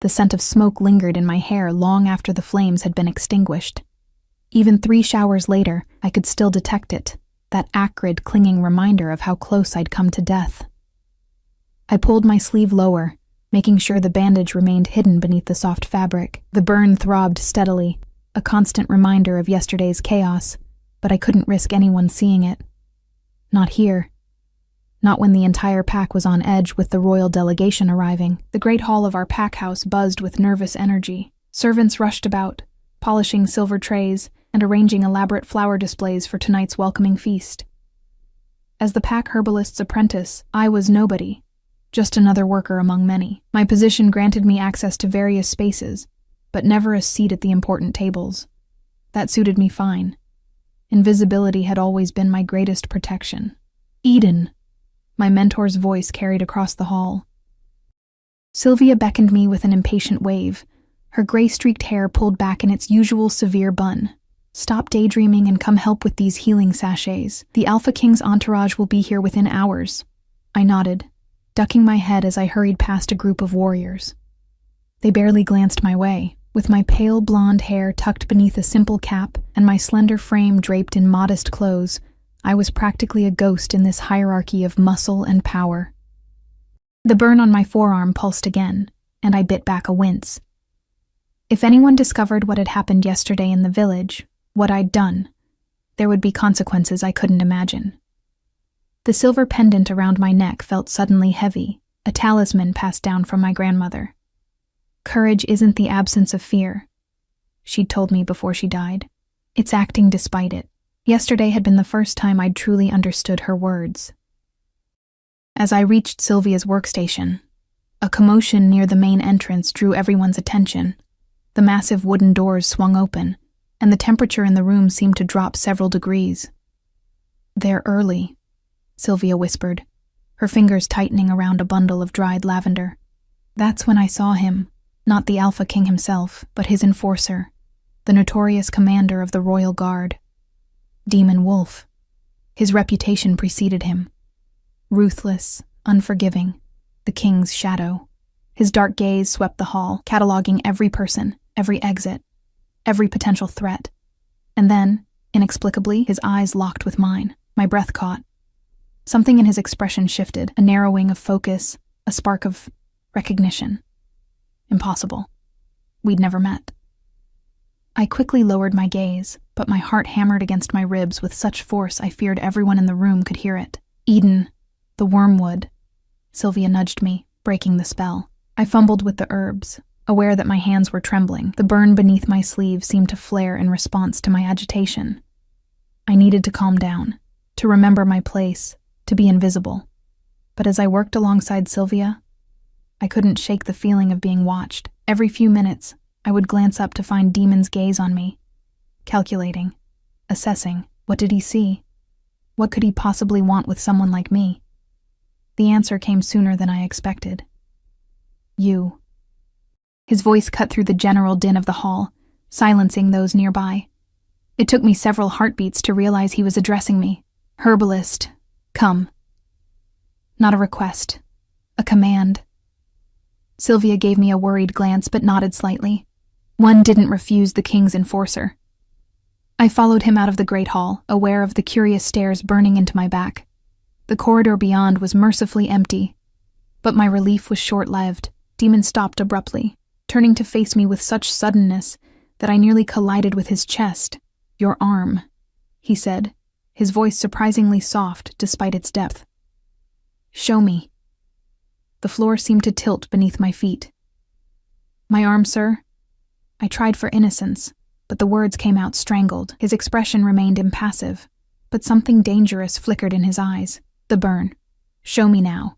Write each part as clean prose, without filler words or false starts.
The scent of smoke lingered in my hair long after the flames had been extinguished. Even 3 showers later, I could still detect it, that acrid, clinging reminder of how close I'd come to death. I pulled my sleeve lower, making sure the bandage remained hidden beneath the soft fabric. The burn throbbed steadily, a constant reminder of yesterday's chaos, but I couldn't risk anyone seeing it. Not here. Not when the entire pack was on edge with the royal delegation arriving. The great hall of our pack house buzzed with nervous energy. Servants rushed about, polishing silver trays and arranging elaborate flower displays for tonight's welcoming feast. As the pack herbalist's apprentice, I was nobody, just another worker among many. My position granted me access to various spaces, but never a seat at the important tables. That suited me fine. Invisibility had always been my greatest protection. Eden! My mentor's voice carried across the hall. Sylvia beckoned me with an impatient wave, her gray-streaked hair pulled back in its usual severe bun. Stop daydreaming and come help with these healing sachets. The Alpha King's entourage will be here within hours. I nodded, ducking my head as I hurried past a group of warriors. They barely glanced my way. With my pale blonde hair tucked beneath a simple cap and my slender frame draped in modest clothes, I was practically a ghost in this hierarchy of muscle and power. The burn on my forearm pulsed again, and I bit back a wince. If anyone discovered what had happened yesterday in the village, what I'd done, there would be consequences I couldn't imagine. The silver pendant around my neck felt suddenly heavy, a talisman passed down from my grandmother. Courage isn't the absence of fear, she'd told me before she died. It's acting despite it. Yesterday had been the first time I'd truly understood her words. As I reached Sylvia's workstation, a commotion near the main entrance drew everyone's attention. The massive wooden doors swung open, and the temperature in the room seemed to drop several degrees. "They're early," Sylvia whispered, her fingers tightening around a bundle of dried lavender. That's when I saw him, not the Alpha King himself, but his enforcer, the notorious commander of the Royal Guard. Demon Wolf. His reputation preceded him. Ruthless, unforgiving, the king's shadow. His dark gaze swept the hall, cataloging every person, every exit, every potential threat. And then, inexplicably, his eyes locked with mine. My breath caught. Something in his expression shifted, a narrowing of focus, a spark of recognition. Impossible. We'd never met. I quickly lowered my gaze, but my heart hammered against my ribs with such force I feared everyone in the room could hear it. "Eden, the wormwood." Sylvia nudged me, breaking the spell. I fumbled with the herbs, aware that my hands were trembling. The burn beneath my sleeve seemed to flare in response to my agitation. I needed to calm down, to remember my place, to be invisible. But as I worked alongside Sylvia, I couldn't shake the feeling of being watched. Every few minutes, I would glance up to find Demon's gaze on me, calculating, assessing. What did he see? What could he possibly want with someone like me? The answer came sooner than I expected. "You." His voice cut through the general din of the hall, silencing those nearby. It took me several heartbeats to realize he was addressing me. "Herbalist, come." Not a request, a command. Sylvia gave me a worried glance but nodded slightly. One didn't refuse the king's enforcer. I followed him out of the great hall, aware of the curious stares burning into my back. The corridor beyond was mercifully empty, but my relief was short-lived. Demon stopped abruptly, turning to face me with such suddenness that I nearly collided with his chest. "Your arm," he said, his voice surprisingly soft despite its depth. "Show me." The floor seemed to tilt beneath my feet. "My arm, sir?" I tried for innocence, but the words came out strangled. His expression remained impassive, but something dangerous flickered in his eyes. "The burn. Show me now."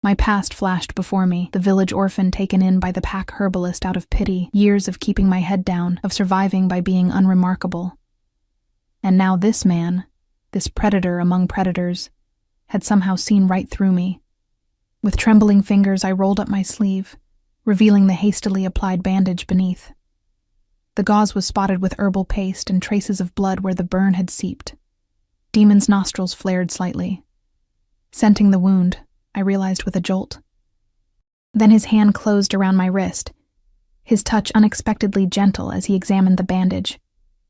My past flashed before me, the village orphan taken in by the pack herbalist out of pity, years of keeping my head down, of surviving by being unremarkable. And now this man, this predator among predators, had somehow seen right through me. With trembling fingers, I rolled up my sleeve, revealing the hastily applied bandage beneath. The gauze was spotted with herbal paste and traces of blood where the burn had seeped. Demon's nostrils flared slightly. Scenting the wound, I realized with a jolt. Then his hand closed around my wrist, his touch unexpectedly gentle as he examined the bandage.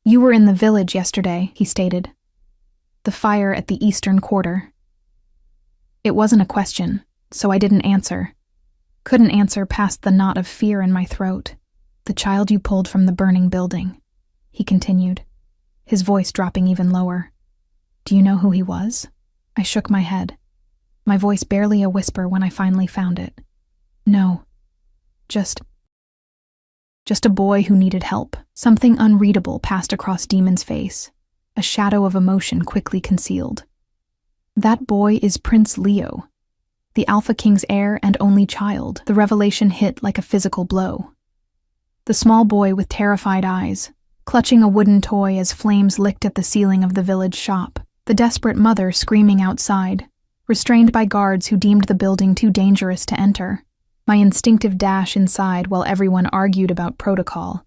"You were in the village yesterday," he stated. "The fire at the eastern quarter." It wasn't a question, so I didn't answer. Couldn't answer past the knot of fear in my throat. "The child you pulled from the burning building," he continued, his voice dropping even lower. "Do you know who he was?" I shook my head, my voice barely a whisper when I finally found it. "No, just a boy who needed help." Something unreadable passed across Demon's face, a shadow of emotion quickly concealed. "That boy is Prince Leo, the Alpha King's heir and only child." The revelation hit like a physical blow. The small boy with terrified eyes, clutching a wooden toy as flames licked at the ceiling of the village shop. The desperate mother screaming outside, restrained by guards who deemed the building too dangerous to enter. My instinctive dash inside while everyone argued about protocol.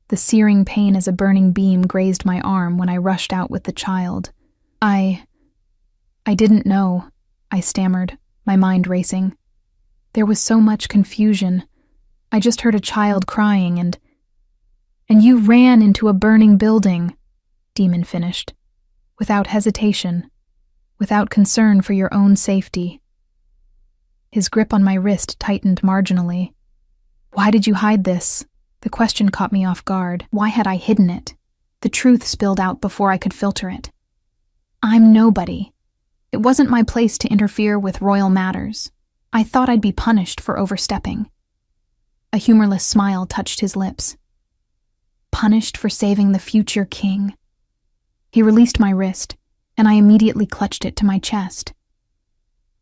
The searing pain as a burning beam grazed my arm when I rushed out with the child. I didn't know," I stammered, my mind racing. There was so much confusion. I just heard a child crying and you ran into a burning building," Demon finished, without hesitation, without concern for your own safety. His grip on my wrist tightened marginally. "Why did you hide this?" The question caught me off guard. Why had I hidden it? The truth spilled out before I could filter it. "I'm nobody. It wasn't my place to interfere with royal matters. I thought I'd be punished for overstepping." A humorless smile touched his lips. "Punished for saving the future king." He released my wrist, and I immediately clutched it to my chest.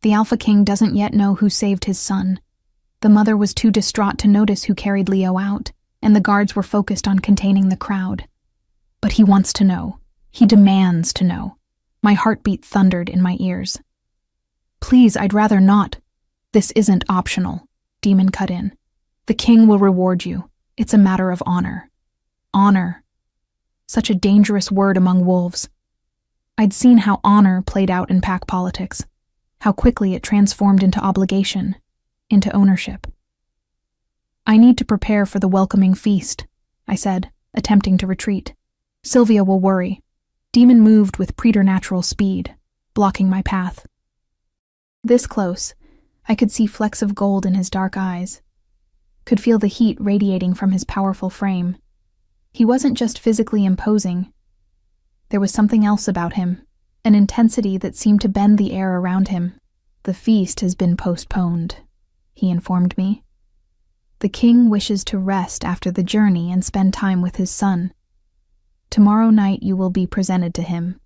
The Alpha King doesn't yet know who saved his son. The mother was too distraught to notice who carried Leo out, and the guards were focused on containing the crowd. But he wants to know. He demands to know. My heartbeat thundered in my ears. "Please, I'd rather not." "This isn't optional," Demon cut in. "The king will reward you. It's a matter of honor." Honor. Such a dangerous word among wolves. I'd seen how honor played out in pack politics, how quickly it transformed into obligation, into ownership. "I need to prepare for the welcoming feast," I said, attempting to retreat. "Sylvia will worry." Demon moved with preternatural speed, blocking my path. This close, I could see flecks of gold in his dark eyes, could feel the heat radiating from his powerful frame. He wasn't just physically imposing. There was something else about him, an intensity that seemed to bend the air around him. "The feast has been postponed," he informed me. "The king wishes to rest after the journey and spend time with his son. Tomorrow night you will be presented to him.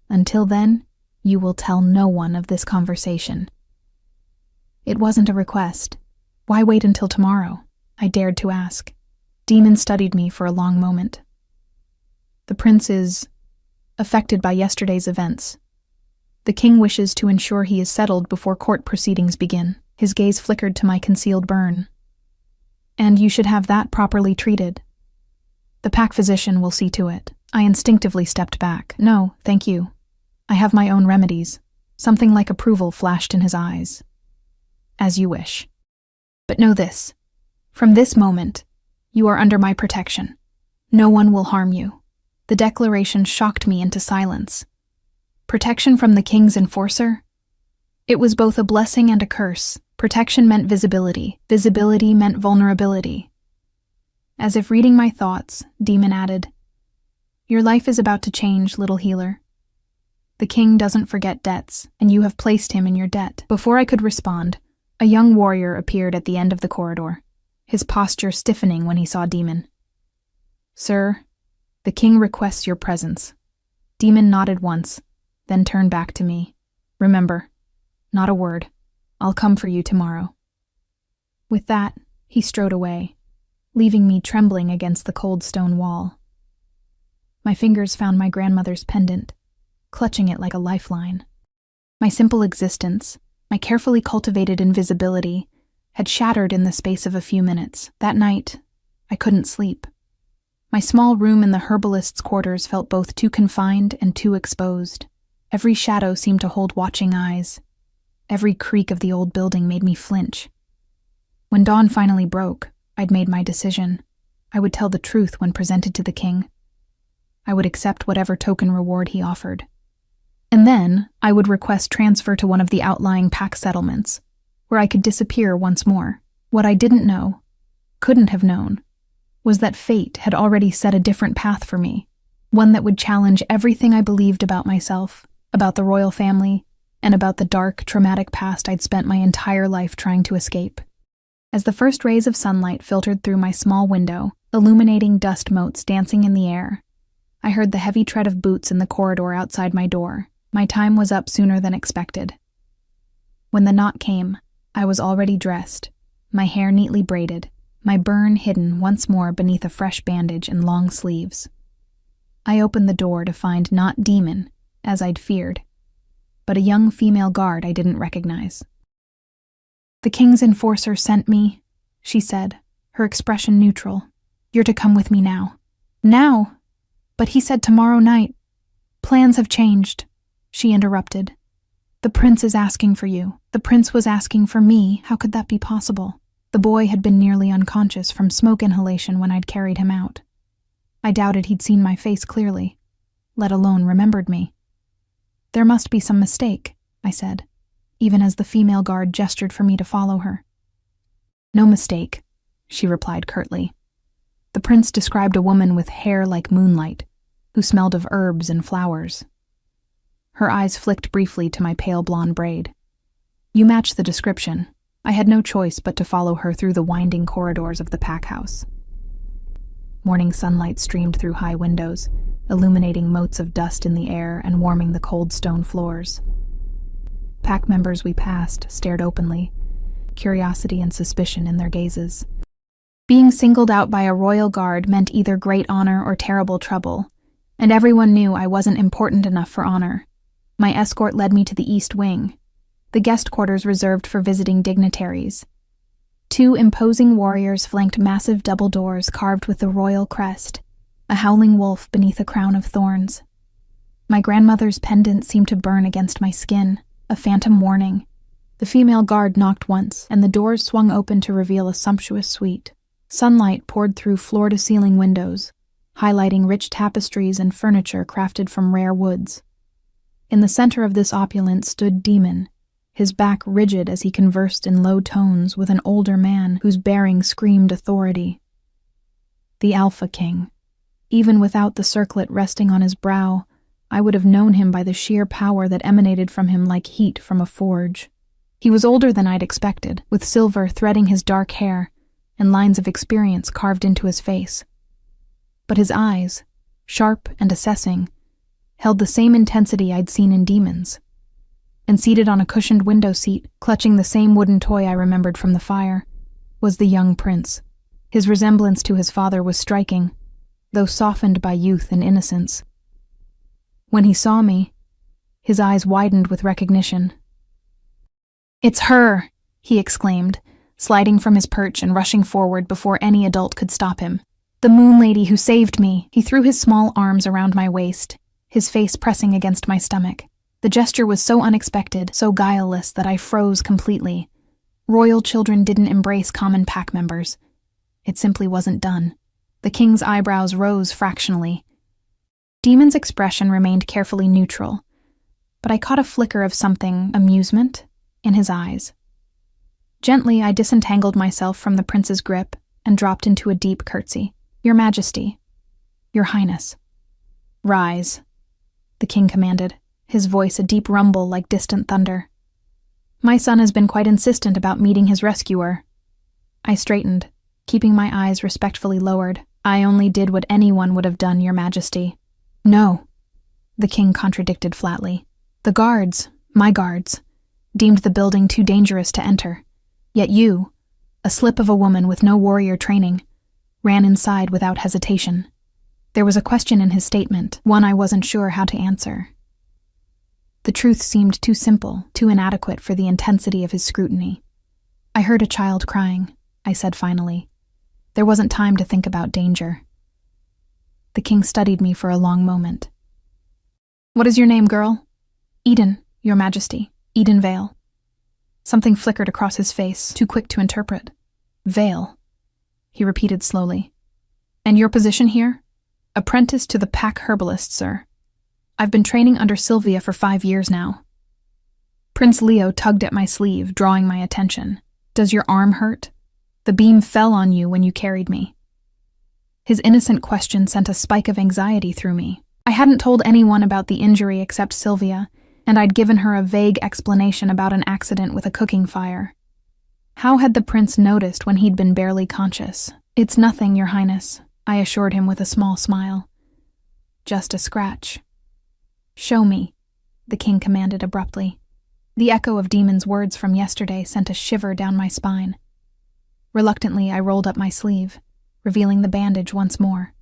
Until then, you will tell no one of this conversation." It wasn't a request. Why wait until tomorrow? I dared to ask. Demon studied me for a long moment. "The prince is affected by yesterday's events. The king wishes to ensure he is settled before court proceedings begin." His gaze flickered to my concealed burn. "And you should have that properly treated. The pack physician will see to it." I instinctively stepped back. "No, thank you. I have my own remedies." Something like approval flashed in his eyes. "As you wish. But know this. From this moment, you are under my protection. No one will harm you." The declaration shocked me into silence. Protection from the king's enforcer? It was both a blessing and a curse. Protection meant visibility. Visibility meant vulnerability. As if reading my thoughts, Demon added, "Your life is about to change, little healer. The king doesn't forget debts, and you have placed him in your debt." Before I could respond, a young warrior appeared at the end of the corridor, his posture stiffening when he saw Demon. "Sir, the king requests your presence." Demon nodded once, then turned back to me. "Remember, not a word. I'll come for you tomorrow." With that, he strode away, leaving me trembling against the cold stone wall. My fingers found my grandmother's pendant, clutching it like a lifeline. My simple existence, my carefully cultivated invisibility, had shattered in the space of a few minutes. That night, I couldn't sleep. My small room in the herbalist's quarters felt both too confined and too exposed. Every shadow seemed to hold watching eyes. Every creak of the old building made me flinch. When dawn finally broke, I'd made my decision. I would tell the truth when presented to the king. I would accept whatever token reward he offered. And then I would request transfer to one of the outlying pack settlements, where I could disappear once more. What I didn't know, couldn't have known, was that fate had already set a different path for me, one that would challenge everything I believed about myself, about the royal family, and about the dark, traumatic past I'd spent my entire life trying to escape. As the first rays of sunlight filtered through my small window, illuminating dust motes dancing in the air, I heard the heavy tread of boots in the corridor outside my door. My time was up sooner than expected. When the knock came, I was already dressed, my hair neatly braided, my burn hidden once more beneath a fresh bandage and long sleeves. I opened the door to find not Demon, as I'd feared, but a young female guard I didn't recognize. "The king's enforcer sent me," she said, her expression neutral. "You're to come with me now." "Now? But he said tomorrow night." "Plans have changed," she interrupted. "The prince is asking for you. The prince was asking for me. How could that be possible?" The boy had been nearly unconscious from smoke inhalation when I'd carried him out. I doubted he'd seen my face clearly, let alone remembered me. "There must be some mistake," I said, even as the female guard gestured for me to follow her. "No mistake," she replied curtly. "The prince described a woman with hair like moonlight, who smelled of herbs and flowers." Her eyes flicked briefly to my pale blonde braid. "You match the description." I had no choice but to follow her through the winding corridors of the pack house. Morning sunlight streamed through high windows, illuminating motes of dust in the air and warming the cold stone floors. Pack members we passed stared openly, curiosity and suspicion in their gazes. Being singled out by a royal guard meant either great honor or terrible trouble, and everyone knew I wasn't important enough for honor. My escort led me to the East Wing, the guest quarters reserved for visiting dignitaries. 2 imposing warriors flanked massive double doors carved with the royal crest, a howling wolf beneath a crown of thorns. My grandmother's pendant seemed to burn against my skin, a phantom warning. The female guard knocked once, and the doors swung open to reveal a sumptuous suite. Sunlight poured through floor-to-ceiling windows, highlighting rich tapestries and furniture crafted from rare woods. In the center of this opulence stood Demon, his back rigid as he conversed in low tones with an older man whose bearing screamed authority. The Alpha King. Even without the circlet resting on his brow, I would have known him by the sheer power that emanated from him like heat from a forge. He was older than I'd expected, with silver threading his dark hair and lines of experience carved into his face. But his eyes, sharp and assessing, held the same intensity I'd seen in Demons. And seated on a cushioned window seat, clutching the same wooden toy I remembered from the fire, was the young prince. His resemblance to his father was striking, though softened by youth and innocence. When he saw me, his eyes widened with recognition. "It's her!" he exclaimed, sliding from his perch and rushing forward before any adult could stop him. "The Moon Lady who saved me!" He threw his small arms around my waist, his face pressing against my stomach. The gesture was so unexpected, so guileless that I froze completely. Royal children didn't embrace common pack members. It simply wasn't done. The king's eyebrows rose fractionally. Demon's expression remained carefully neutral, but I caught a flicker of something, amusement, in his eyes. Gently, I disentangled myself from the prince's grip and dropped into a deep curtsy. "Your Majesty, Your Highness." "Rise," the king commanded, his voice a deep rumble like distant thunder. "My son has been quite insistent about meeting his rescuer." I straightened, keeping my eyes respectfully lowered. "I only did what anyone would have done, Your Majesty." "No," the king contradicted flatly. "The guards, my guards, deemed the building too dangerous to enter. Yet you, a slip of a woman with no warrior training, ran inside without hesitation." There was a question in his statement, one I wasn't sure how to answer. The truth seemed too simple, too inadequate for the intensity of his scrutiny. "I heard a child crying," I said finally. There wasn't time to think about danger. The king studied me for a long moment. "What is your name, girl?" "Eden, Your Majesty. Eden Vale." Something flickered across his face, too quick to interpret. Vale, he repeated slowly. And your position here? Apprentice to the pack herbalist, sir. I've been training under Sylvia for 5 years now. Prince Leo tugged at my sleeve, drawing my attention. Does your arm hurt? The beam fell on you when you carried me. His innocent question sent a spike of anxiety through me. I hadn't told anyone about the injury except Sylvia, and I'd given her a vague explanation about an accident with a cooking fire. How had the prince noticed when he'd been barely conscious? It's nothing, Your Highness, I assured him with a small smile. Just a scratch. Show me, the king commanded abruptly. The echo of Demon's words from yesterday sent a shiver down my spine. Reluctantly, I rolled up my sleeve, revealing the bandage once more.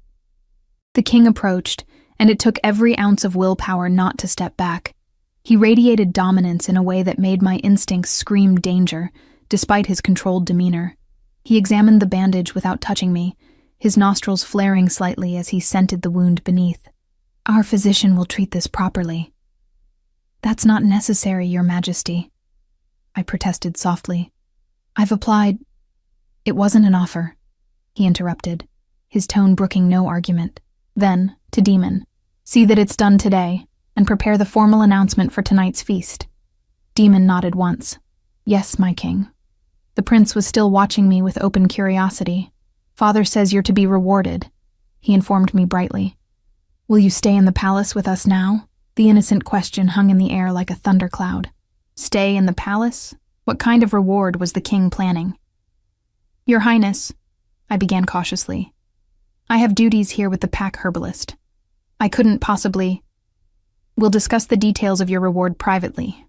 The king approached, and it took every ounce of willpower not to step back. He radiated dominance in a way that made my instincts scream danger, despite his controlled demeanor. He examined the bandage without touching me, his nostrils flaring slightly as he scented the wound beneath. Our physician will treat this properly. That's not necessary, Your Majesty, I protested softly. I've applied. It wasn't an offer, he interrupted, his tone brooking no argument. Then, to Demon, see that it's done today, and prepare the formal announcement for tonight's feast. Demon nodded once. Yes, my king. The prince was still watching me with open curiosity. Father says you're to be rewarded, he informed me brightly. Will you stay in the palace with us now? The innocent question hung in the air like a thundercloud. Stay in the palace? What kind of reward was the king planning? Your Highness, I began cautiously. I have duties here with the pack herbalist. I couldn't possibly. We'll discuss the details of your reward privately.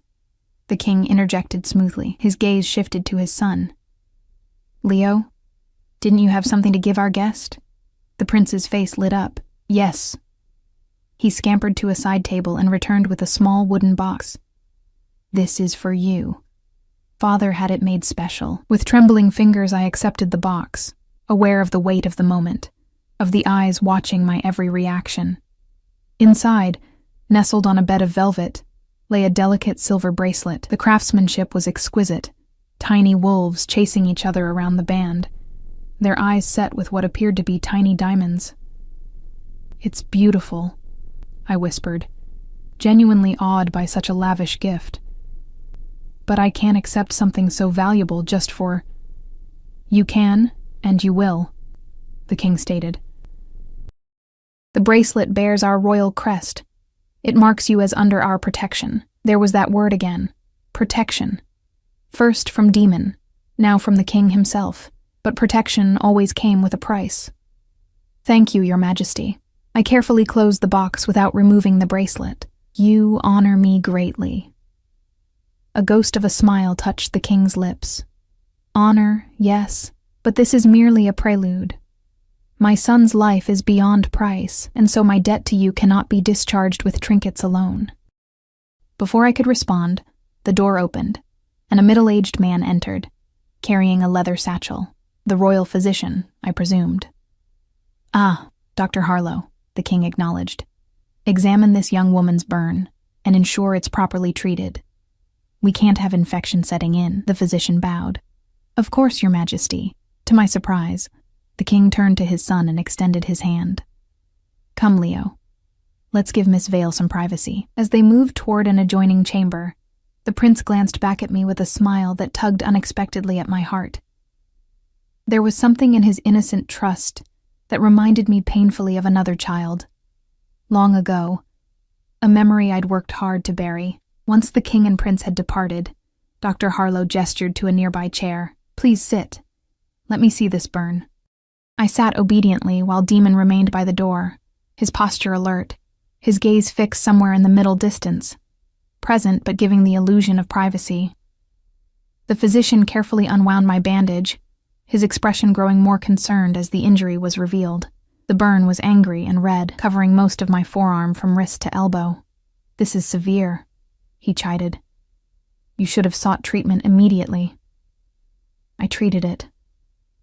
The king interjected smoothly. His gaze shifted to his son. Leo, didn't you have something to give our guest? The prince's face lit up. Yes. He scampered to a side table and returned with a small wooden box. This is for you. Father had it made special. With trembling fingers, I accepted the box, aware of the weight of the moment, of the eyes watching my every reaction. Inside, nestled on a bed of velvet, lay a delicate silver bracelet. The craftsmanship was exquisite, tiny wolves chasing each other around the band, their eyes set with what appeared to be tiny diamonds. It's beautiful, I whispered, genuinely awed by such a lavish gift. But I can't accept something so valuable just for... You can, and you will, the king stated. The bracelet bears our royal crest. It marks you as under our protection. There was that word again. Protection. First from Demon, now from the king himself, but protection always came with a price. Thank you, Your Majesty. I carefully closed the box without removing the bracelet. You honor me greatly. A ghost of a smile touched the king's lips. Honor, yes, but this is merely a prelude. My son's life is beyond price, and so my debt to you cannot be discharged with trinkets alone. Before I could respond, the door opened, and a middle-aged man entered, carrying a leather satchel. The royal physician, I presumed. Ah, Dr. Harlow, the king acknowledged. Examine this young woman's burn, and ensure it's properly treated. We can't have infection setting in, the physician bowed. Of course, Your Majesty. To my surprise, the king turned to his son and extended his hand. Come, Leo. Let's give Miss Vale some privacy. As they moved toward an adjoining chamber, the prince glanced back at me with a smile that tugged unexpectedly at my heart. There was something in his innocent trust that reminded me painfully of another child. Long ago, a memory I'd worked hard to bury. Once the king and prince had departed, Dr. Harlow gestured to a nearby chair. Please sit. Let me see this burn. I sat obediently while Demon remained by the door, his posture alert, his gaze fixed somewhere in the middle distance, present but giving the illusion of privacy. The physician carefully unwound my bandage, his expression growing more concerned as the injury was revealed. The burn was angry and red, covering most of my forearm from wrist to elbow. This is severe, he chided. You should have sought treatment immediately. I treated it,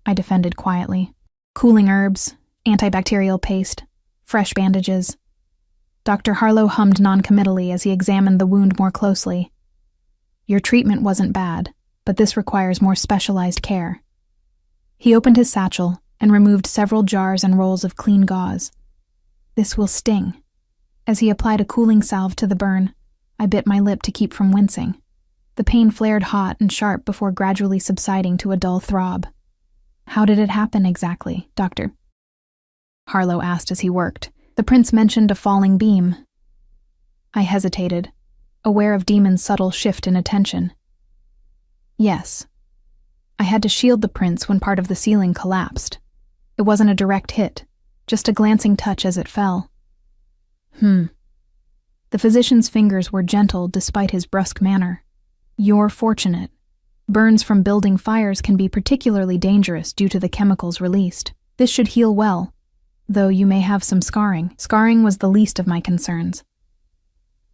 I defended quietly. Cooling herbs, antibacterial paste, fresh bandages. Dr. Harlow hummed noncommittally as he examined the wound more closely. Your treatment wasn't bad, but this requires more specialized care. He opened his satchel and removed several jars and rolls of clean gauze. This will sting. As he applied a cooling salve to the burn, I bit my lip to keep from wincing. The pain flared hot and sharp before gradually subsiding to a dull throb. How did it happen exactly, Doctor? Harlow asked as he worked. The prince mentioned a falling beam. I hesitated, aware of Demon's subtle shift in attention. Yes. I had to shield the prince when part of the ceiling collapsed. It wasn't a direct hit, just a glancing touch as it fell. The physician's fingers were gentle despite his brusque manner. You're fortunate. Burns from building fires can be particularly dangerous due to the chemicals released. This should heal well, though you may have some scarring. Scarring was the least of my concerns.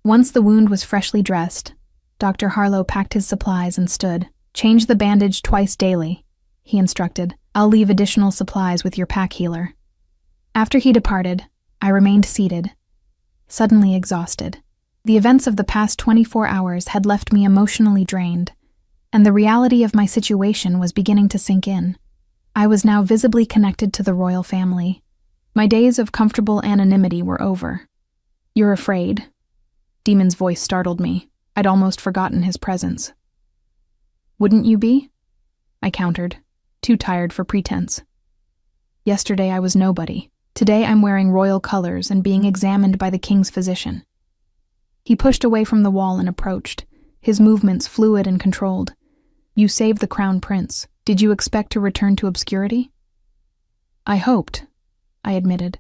Once the wound was freshly dressed, Dr. Harlow packed his supplies and stood. Change the bandage twice daily, he instructed. I'll leave additional supplies with your pack healer. After he departed, I remained seated, suddenly exhausted. The events of the past 24 hours had left me emotionally drained, and the reality of my situation was beginning to sink in. I was now visibly connected to the royal family. My days of comfortable anonymity were over. You're afraid? Demon's voice startled me. I'd almost forgotten his presence. Wouldn't you be? I countered, too tired for pretense. Yesterday I was nobody. Today I'm wearing royal colors and being examined by the king's physician. He pushed away from the wall and approached, his movements fluid and controlled. You saved the crown prince. Did you expect to return to obscurity? I hoped, I admitted.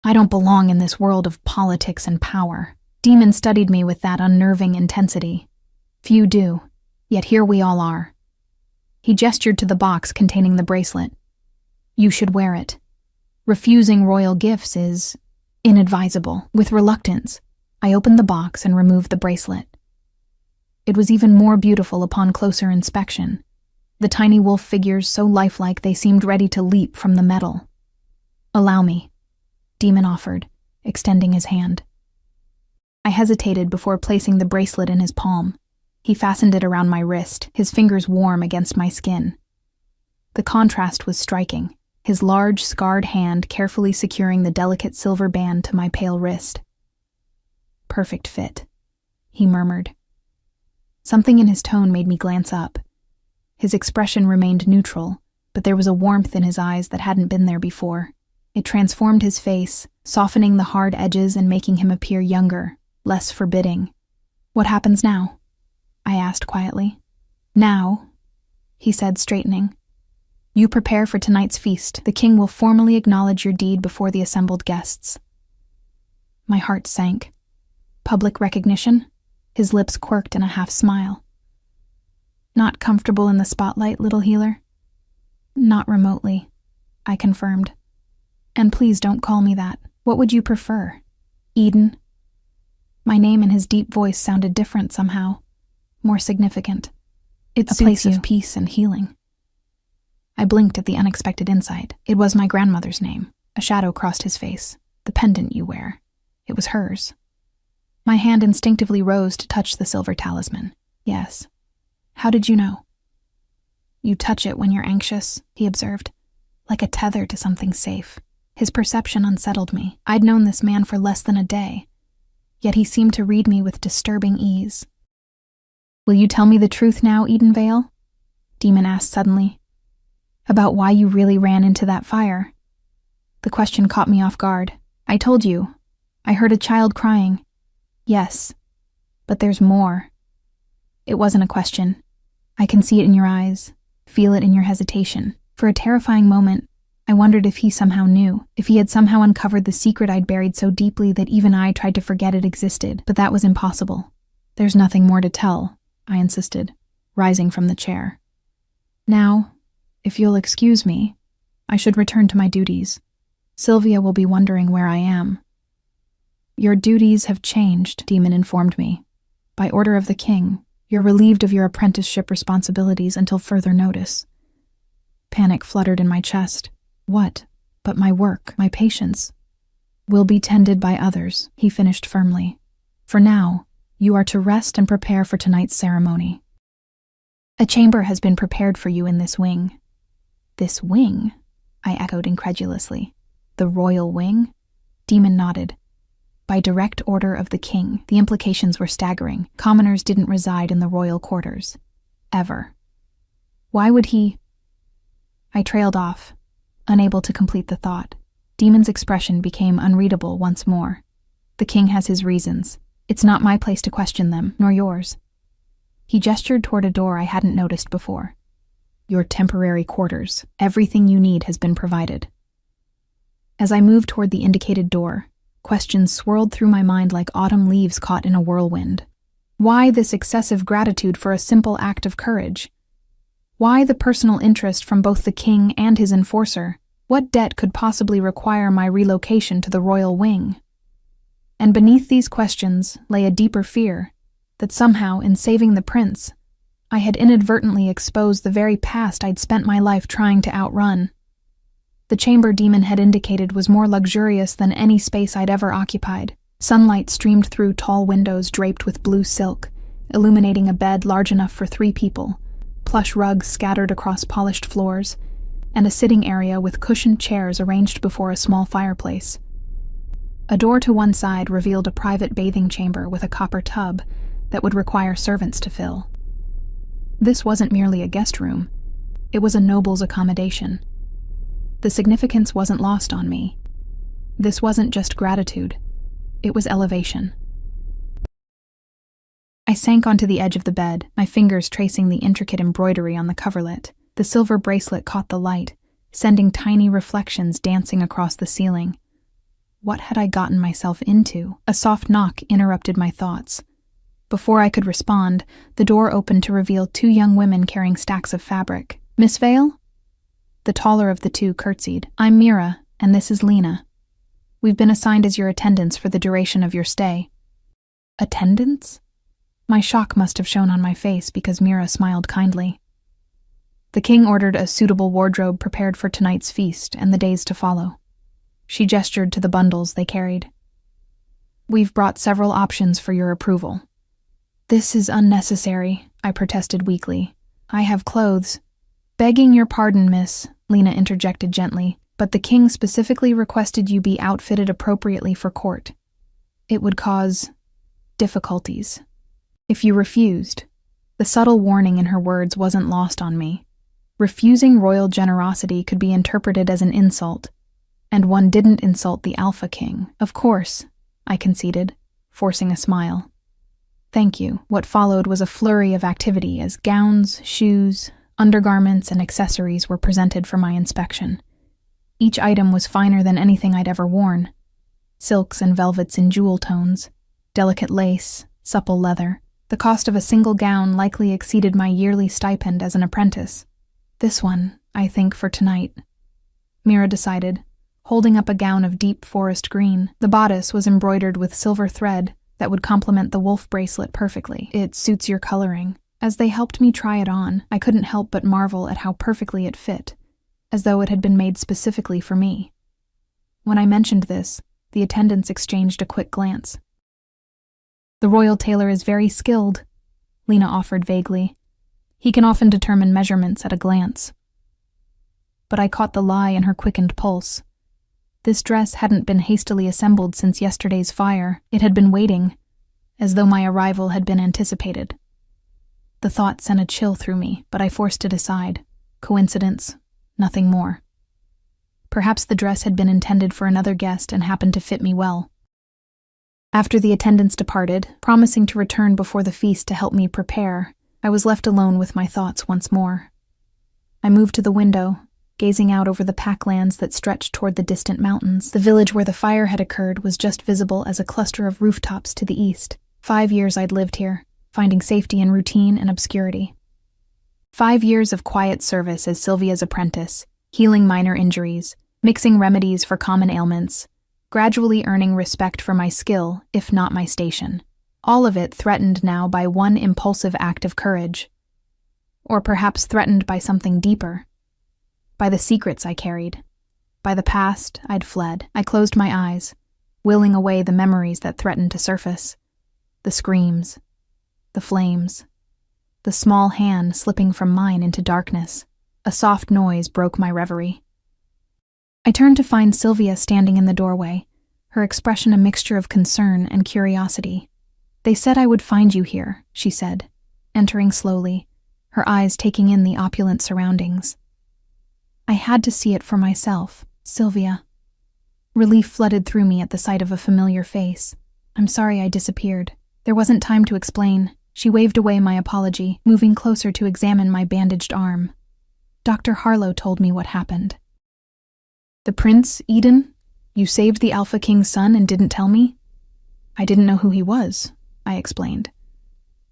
I don't belong in this world of politics and power. Demon studied me with that unnerving intensity. Few do, yet here we all are. He gestured to the box containing the bracelet. You should wear it. Refusing royal gifts is inadvisable. With reluctance, I opened the box and removed the bracelet. It was even more beautiful upon closer inspection. The tiny wolf figures so lifelike they seemed ready to leap from the metal. Allow me, Demon offered, extending his hand. I hesitated before placing the bracelet in his palm. He fastened it around my wrist, his fingers warm against my skin. The contrast was striking, his large, scarred hand carefully securing the delicate silver band to my pale wrist. Perfect fit, he murmured. Something in his tone made me glance up. His expression remained neutral, but there was a warmth in his eyes that hadn't been there before. It transformed his face, softening the hard edges and making him appear younger, less forbidding. What happens now? I asked quietly. Now, he said, straightening. You prepare for tonight's feast. The king will formally acknowledge your deed before the assembled guests. My heart sank. Public recognition? His lips quirked in a half-smile. Not comfortable in the spotlight, little healer? Not remotely, I confirmed. And please don't call me that. What would you prefer? Eden? My name in his deep voice sounded different somehow, more significant. It's a place of peace and healing. I blinked at the unexpected insight. It was my grandmother's name. A shadow crossed his face. The pendant you wear. It was hers. My hand instinctively rose to touch the silver talisman. Yes. How did you know? You touch it when you're anxious, he observed, like a tether to something safe. His perception unsettled me. I'd known this man for less than a day, yet he seemed to read me with disturbing ease. Will you tell me the truth now, Edenvale? Demon asked suddenly. About why you really ran into that fire. The question caught me off guard. I told you. I heard a child crying. Yes, but there's more. It wasn't a question. I can see it in your eyes, feel it in your hesitation. For a terrifying moment, I wondered if he somehow knew, if he had somehow uncovered the secret I'd buried so deeply that even I tried to forget it existed, but that was impossible. There's nothing more to tell, I insisted, rising from the chair. Now, if you'll excuse me, I should return to my duties. Sylvia will be wondering where I am. Your duties have changed, Demon informed me. By order of the king, you're relieved of your apprenticeship responsibilities until further notice. Panic fluttered in my chest. What? But my work, my patients, will be tended by others, he finished firmly. For now, you are to rest and prepare for tonight's ceremony. A chamber has been prepared for you in this wing. This wing? I echoed incredulously. The royal wing? Demon nodded. By direct order of the king. The implications were staggering. Commoners didn't reside in the royal quarters. Ever. Why would he? I trailed off, unable to complete the thought. Demon's expression became unreadable once more. The king has his reasons. It's not my place to question them, nor yours. He gestured toward a door I hadn't noticed before. Your temporary quarters. Everything you need has been provided. As I moved toward the indicated door, questions swirled through my mind like autumn leaves caught in a whirlwind. Why this excessive gratitude for a simple act of courage? Why the personal interest from both the king and his enforcer? What debt could possibly require my relocation to the royal wing? And beneath these questions lay a deeper fear that somehow, in saving the prince, I had inadvertently exposed the very past I'd spent my life trying to outrun. The chamber Demon had indicated was more luxurious than any space I'd ever occupied. Sunlight streamed through tall windows draped with blue silk, illuminating a bed large enough for 3 people, plush rugs scattered across polished floors, and a sitting area with cushioned chairs arranged before a small fireplace. A door to one side revealed a private bathing chamber with a copper tub that would require servants to fill. This wasn't merely a guest room. It was a noble's accommodation. The significance wasn't lost on me. This wasn't just gratitude. It was elevation. I sank onto the edge of the bed, my fingers tracing the intricate embroidery on the coverlet. The silver bracelet caught the light, sending tiny reflections dancing across the ceiling. What had I gotten myself into? A soft knock interrupted my thoughts. Before I could respond, the door opened to reveal 2 young women carrying stacks of fabric. Miss Vale? The taller of the 2 curtsied. I'm Mira, and this is Lena. We've been assigned as your attendants for the duration of your stay. Attendants? My shock must have shown on my face because Mira smiled kindly. The king ordered a suitable wardrobe prepared for tonight's feast and the days to follow. She gestured to the bundles they carried. We've brought several options for your approval. This is unnecessary, I protested weakly. I have clothes. Begging your pardon, miss, Lena interjected gently, but the king specifically requested you be outfitted appropriately for court. It would cause difficulties if you refused. The subtle warning in her words wasn't lost on me. Refusing royal generosity could be interpreted as an insult, and one didn't insult the Alpha King. Of course, I conceded, forcing a smile. Thank you. What followed was a flurry of activity as gowns, shoes, undergarments, and accessories were presented for my inspection. Each item was finer than anything I'd ever worn. Silks and velvets in jewel tones, delicate lace, supple leather. The cost of a single gown likely exceeded my yearly stipend as an apprentice. This one, I think, for tonight, Mira decided, holding up a gown of deep forest green. The bodice was embroidered with silver thread that would complement the wolf bracelet perfectly. It suits your coloring. As they helped me try it on, I couldn't help but marvel at how perfectly it fit, as though it had been made specifically for me. When I mentioned this, the attendants exchanged a quick glance. The royal tailor is very skilled, Lena offered vaguely. He can often determine measurements at a glance. But I caught the lie in her quickened pulse. This dress hadn't been hastily assembled since yesterday's fire. It had been waiting, as though my arrival had been anticipated. The thought sent a chill through me, but I forced it aside. Coincidence, nothing more. Perhaps the dress had been intended for another guest and happened to fit me well. After the attendants departed, promising to return before the feast to help me prepare, I was left alone with my thoughts once more. I moved to the window, gazing out over the packlands that stretched toward the distant mountains. The village where the fire had occurred was just visible as a cluster of rooftops to the east. 5 years I'd lived here, finding safety in routine and obscurity. 5 years of quiet service as Sylvia's apprentice, healing minor injuries, mixing remedies for common ailments, gradually earning respect for my skill, if not my station. All of it threatened now by one impulsive act of courage. Or perhaps threatened by something deeper. By the secrets I carried. By the past I'd fled. I closed my eyes, willing away the memories that threatened to surface. The screams. The flames. The small hand slipping from mine into darkness. A soft noise broke my reverie. I turned to find Sylvia standing in the doorway, her expression a mixture of concern and curiosity. "They said I would find you here," she said, entering slowly, her eyes taking in the opulent surroundings. I had to see it for myself. Sylvia. Relief flooded through me at the sight of a familiar face. "I'm sorry I disappeared. There wasn't time to explain." She waved away my apology, moving closer to examine my bandaged arm. "Dr. Harlow told me what happened." "The prince, Eden? You saved the Alpha King's son and didn't tell me?" "I didn't know who he was," I explained.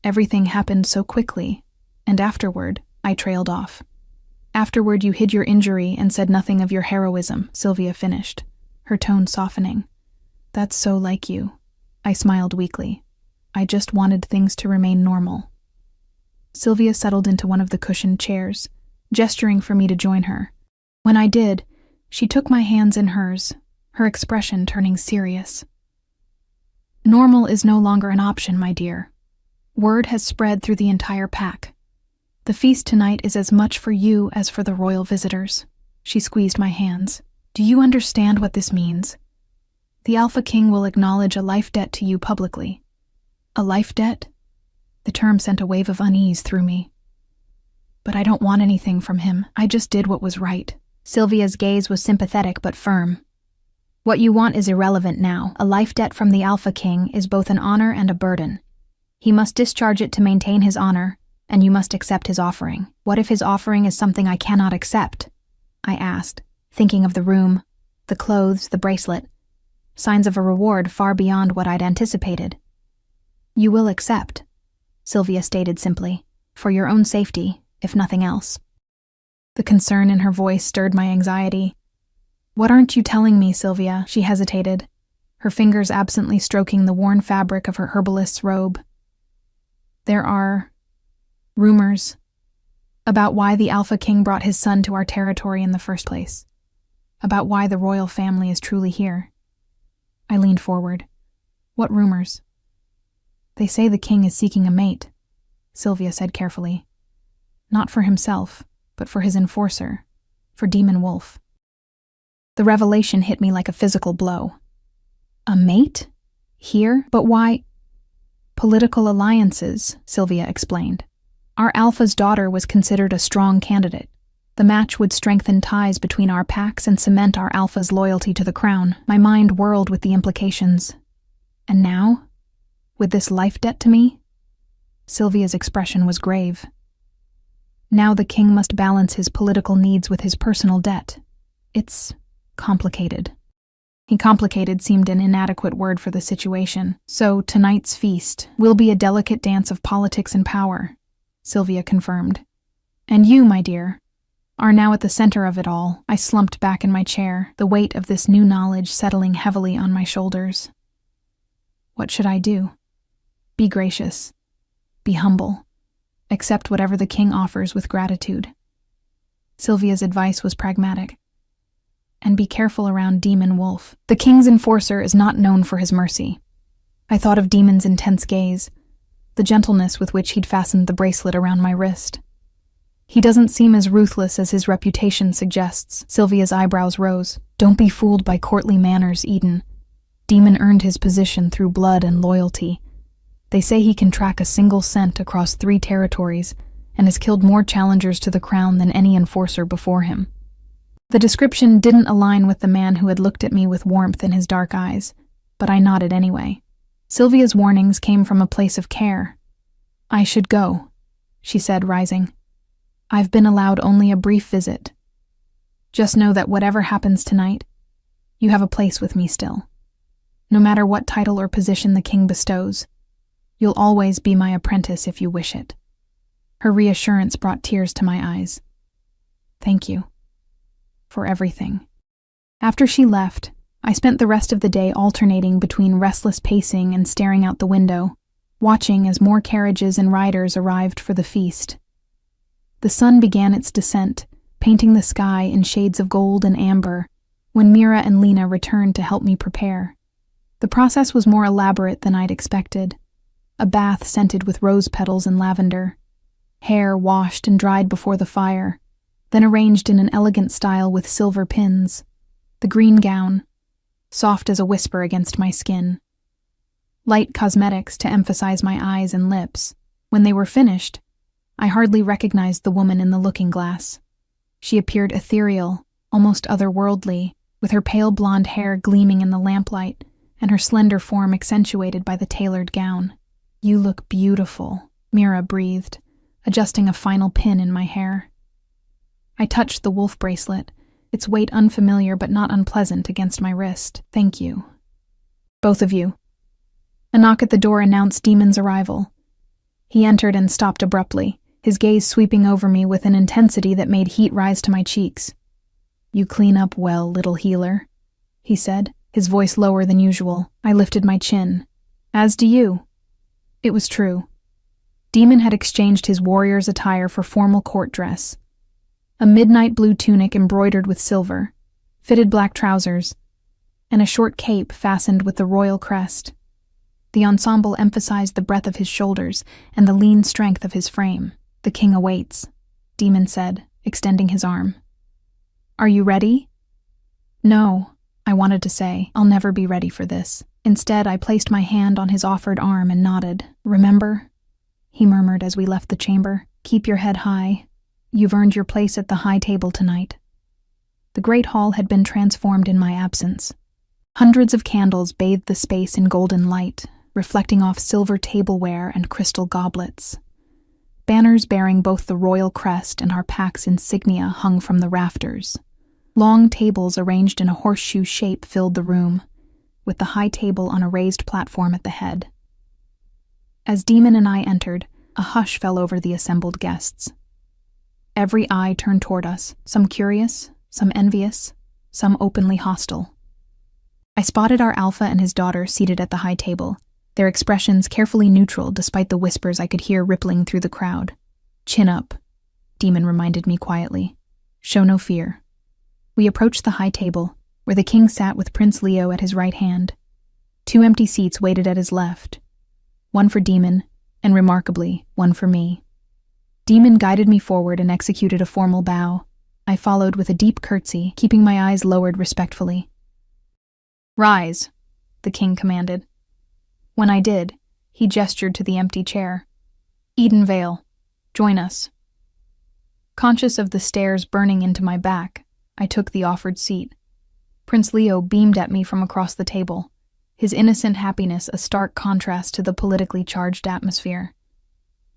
"Everything happened so quickly, and afterward, I trailed off." "Afterward you hid your injury and said nothing of your heroism," Sylvia finished, her tone softening. "That's so like you." I smiled weakly. "I just wanted things to remain normal." Sylvia settled into one of the cushioned chairs, gesturing for me to join her. When I did, she took my hands in hers, her expression turning serious. "Normal is no longer an option, my dear. Word has spread through the entire pack. The feast tonight is as much for you as for the royal visitors." She squeezed my hands. "Do you understand what this means? The Alpha King will acknowledge a life debt to you publicly." "A life debt?" The term sent a wave of unease through me. "But I don't want anything from him. I just did what was right." Sylvia's gaze was sympathetic but firm. "What you want is irrelevant now. A life debt from the Alpha King is both an honor and a burden. He must discharge it to maintain his honor, and you must accept his offering." "What if his offering is something I cannot accept?" I asked, thinking of the room, the clothes, the bracelet, signs of a reward far beyond what I'd anticipated. "You will accept," Sylvia stated simply, "for your own safety, if nothing else." The concern in her voice stirred my anxiety. "What aren't you telling me, Sylvia?" She hesitated, her fingers absently stroking the worn fabric of her herbalist's robe. "There are rumors about why the Alpha King brought his son to our territory in the first place, about why the royal family is truly here." I leaned forward. "What rumors?" "They say the king is seeking a mate," Sylvia said carefully. "Not for himself, but for his enforcer, for Demon Wolf." The revelation hit me like a physical blow. "A mate? Here? But why?" "Political alliances," Sylvia explained. "Our Alpha's daughter was considered a strong candidate. The match would strengthen ties between our packs and cement our Alpha's loyalty to the crown." My mind whirled with the implications. "And now? With this life debt to me?" Sylvia's expression was grave. "Now the king must balance his political needs with his personal debt. It's complicated." Complicated seemed an inadequate word for the situation. "So tonight's feast will be a delicate dance of politics and power," Sylvia confirmed. "And you, my dear, are now at the center of it all." I slumped back in my chair, the weight of this new knowledge settling heavily on my shoulders. What should I do? Be gracious. Be humble. Accept whatever the king offers with gratitude. Sylvia's advice was pragmatic. And be careful around Demon Wolf. The king's enforcer is not known for his mercy. I thought of Demon's intense gaze, the gentleness with which he'd fastened the bracelet around my wrist. He doesn't seem as ruthless as his reputation suggests. Sylvia's eyebrows rose. "Don't be fooled by courtly manners, Eden. Demon earned his position through blood and loyalty. They say he can track a single scent across 3 territories and has killed more challengers to the crown than any enforcer before him." The description didn't align with the man who had looked at me with warmth in his dark eyes, but I nodded anyway. Sylvia's warnings came from a place of care. "I should go," she said, rising. "I've been allowed only a brief visit. Just know that whatever happens tonight, you have a place with me still. No matter what title or position the king bestows, you'll always be my apprentice if you wish it." Her reassurance brought tears to my eyes. "Thank you. For everything." After she left, I spent the rest of the day alternating between restless pacing and staring out the window, watching as more carriages and riders arrived for the feast. The sun began its descent, painting the sky in shades of gold and amber, when Mira and Lena returned to help me prepare. The process was more elaborate than I'd expected. A bath scented with rose petals and lavender, hair washed and dried before the fire, then arranged in an elegant style with silver pins. The green gown, soft as a whisper against my skin. Light cosmetics to emphasize my eyes and lips. When they were finished, I hardly recognized the woman in the looking glass. She appeared ethereal, almost otherworldly, with her pale blonde hair gleaming in the lamplight and her slender form accentuated by the tailored gown. "You look beautiful," Mira breathed, adjusting a final pin in my hair. I touched the wolf bracelet, its weight unfamiliar but not unpleasant against my wrist. "Thank you. Both of you." A knock at the door announced Demon's arrival. He entered and stopped abruptly, his gaze sweeping over me with an intensity that made heat rise to my cheeks. "You clean up well, little healer," he said, his voice lower than usual. I lifted my chin. "As do you." It was true. Demon had exchanged his warrior's attire for formal court dress. A midnight blue tunic embroidered with silver, fitted black trousers, and a short cape fastened with the royal crest. The ensemble emphasized the breadth of his shoulders and the lean strength of his frame. "The king awaits," Demon said, extending his arm. "Are you ready?" "No," I wanted to say. "I'll never be ready for this." Instead, I placed my hand on his offered arm and nodded. "Remember?" he murmured as we left the chamber. "Keep your head high. You've earned your place at the high table tonight." The great hall had been transformed in my absence. Hundreds of candles bathed the space in golden light, reflecting off silver tableware and crystal goblets. Banners bearing both the royal crest and our pack's insignia hung from the rafters. Long tables arranged in a horseshoe shape filled the room, with the high table on a raised platform at the head. As Demon and I entered, a hush fell over the assembled guests. Every eye turned toward us, some curious, some envious, some openly hostile. I spotted our alpha and his daughter seated at the high table, their expressions carefully neutral despite the whispers I could hear rippling through the crowd. "Chin up," Demon reminded me quietly. "Show no fear." We approached the high table, where the king sat with Prince Leo at his right hand. 2 empty seats waited at his left, one for Demon, and remarkably, one for me. Demon guided me forward and executed a formal bow. I followed with a deep curtsy, keeping my eyes lowered respectfully. "Rise," the king commanded. When I did, he gestured to the empty chair. "Eden Vale, join us." Conscious of the stares burning into my back, I took the offered seat. Prince Leo beamed at me from across the table, his innocent happiness a stark contrast to the politically charged atmosphere.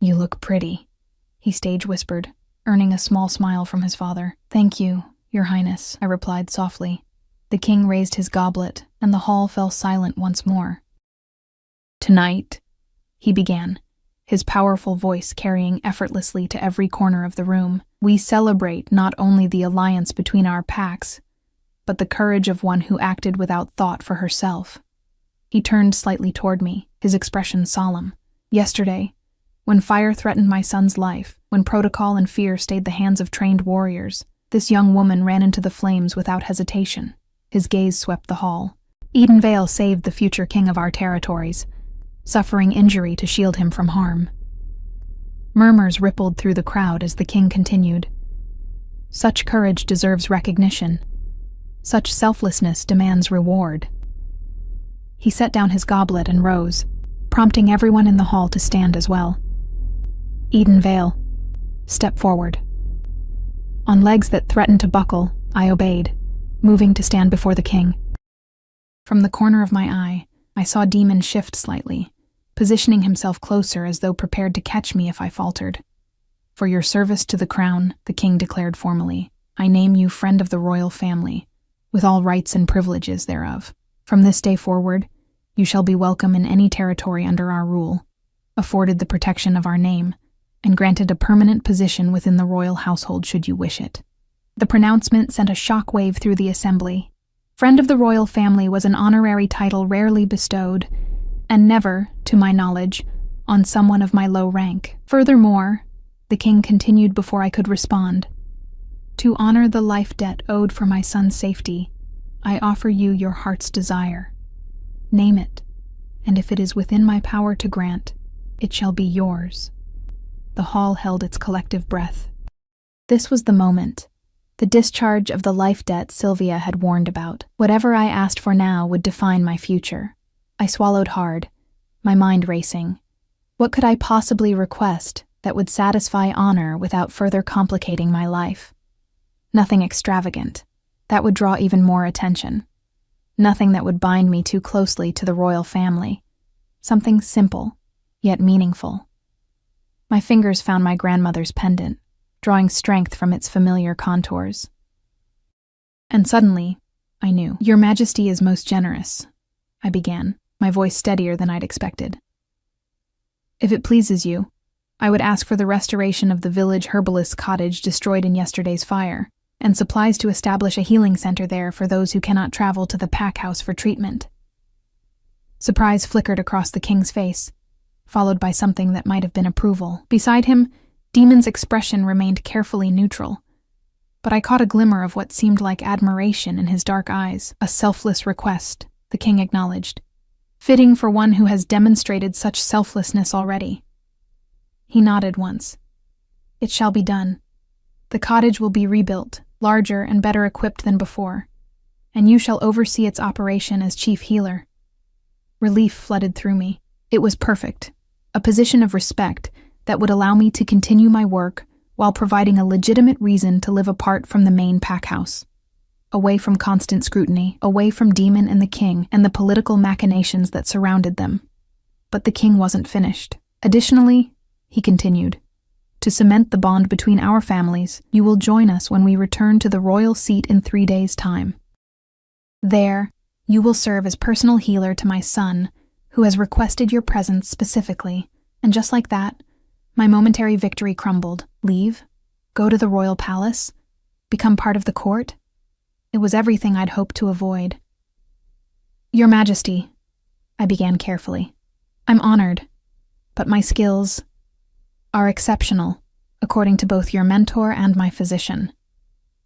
"You look pretty," he stage whispered, earning a small smile from his father. "Thank you, Your Highness," I replied softly. The king raised his goblet, and the hall fell silent once more. "Tonight," he began, his powerful voice carrying effortlessly to every corner of the room, "we celebrate not only the alliance between our packs, but the courage of one who acted without thought for herself." He turned slightly toward me, his expression solemn. "Yesterday, when fire threatened my son's life, when protocol and fear stayed the hands of trained warriors, this young woman ran into the flames without hesitation." His gaze swept the hall. "Eden Vale saved the future king of our territories, suffering injury to shield him from harm." Murmurs rippled through the crowd as the king continued. "Such courage deserves recognition. Such selflessness demands reward." He set down his goblet and rose, prompting everyone in the hall to stand as well. "Eden Vale, step forward." On legs that threatened to buckle, I obeyed, moving to stand before the king. From the corner of my eye, I saw Demon shift slightly, positioning himself closer as though prepared to catch me if I faltered. "For your service to the crown," the king declared formally, "I name you friend of the royal family, with all rights and privileges thereof. From this day forward, you shall be welcome in any territory under our rule, afforded the protection of our name, and granted a permanent position within the royal household should you wish it." The pronouncement sent a shockwave through the assembly. Friend of the royal family was an honorary title rarely bestowed, and never, to my knowledge, on someone of my low rank. Furthermore, the king continued before I could respond, "To honor the life debt owed for my son's safety, I offer you your heart's desire. Name it, and if it is within my power to grant, it shall be yours." The hall held its collective breath. This was the moment. The discharge of the life debt Sylvia had warned about. Whatever I asked for now would define my future. I swallowed hard, my mind racing. What could I possibly request that would satisfy honor without further complicating my life? Nothing extravagant. That would draw even more attention. Nothing that would bind me too closely to the royal family. Something simple, yet meaningful. My fingers found my grandmother's pendant, drawing strength from its familiar contours. And suddenly, I knew. "Your Majesty is most generous," I began, my voice steadier than I'd expected. "If it pleases you, I would ask for the restoration of the village herbalist's cottage destroyed in yesterday's fire, and supplies to establish a healing center there for those who cannot travel to the pack house for treatment." Surprise flickered across the king's face, followed by something that might have been approval. Beside him, Demon's expression remained carefully neutral, but I caught a glimmer of what seemed like admiration in his dark eyes. "A selfless request," the king acknowledged. "Fitting for one who has demonstrated such selflessness already." He nodded once. "It shall be done. The cottage will be rebuilt, larger and better equipped than before, and you shall oversee its operation as chief healer." Relief flooded through me. It was perfect, a position of respect that would allow me to continue my work while providing a legitimate reason to live apart from the main pack house. Away from constant scrutiny, away from Demon and the king and the political machinations that surrounded them. But the king wasn't finished. "Additionally," he continued, "to cement the bond between our families, you will join us when we return to the royal seat in 3 days' time. There, you will serve as personal healer to my son, who has requested your presence specifically." And just like that, my momentary victory crumbled. Leave? Go to the royal palace? Become part of the court? It was everything I'd hoped to avoid. "Your Majesty," I began carefully, "I'm honored, but my skills are exceptional, according to both your mentor and my physician."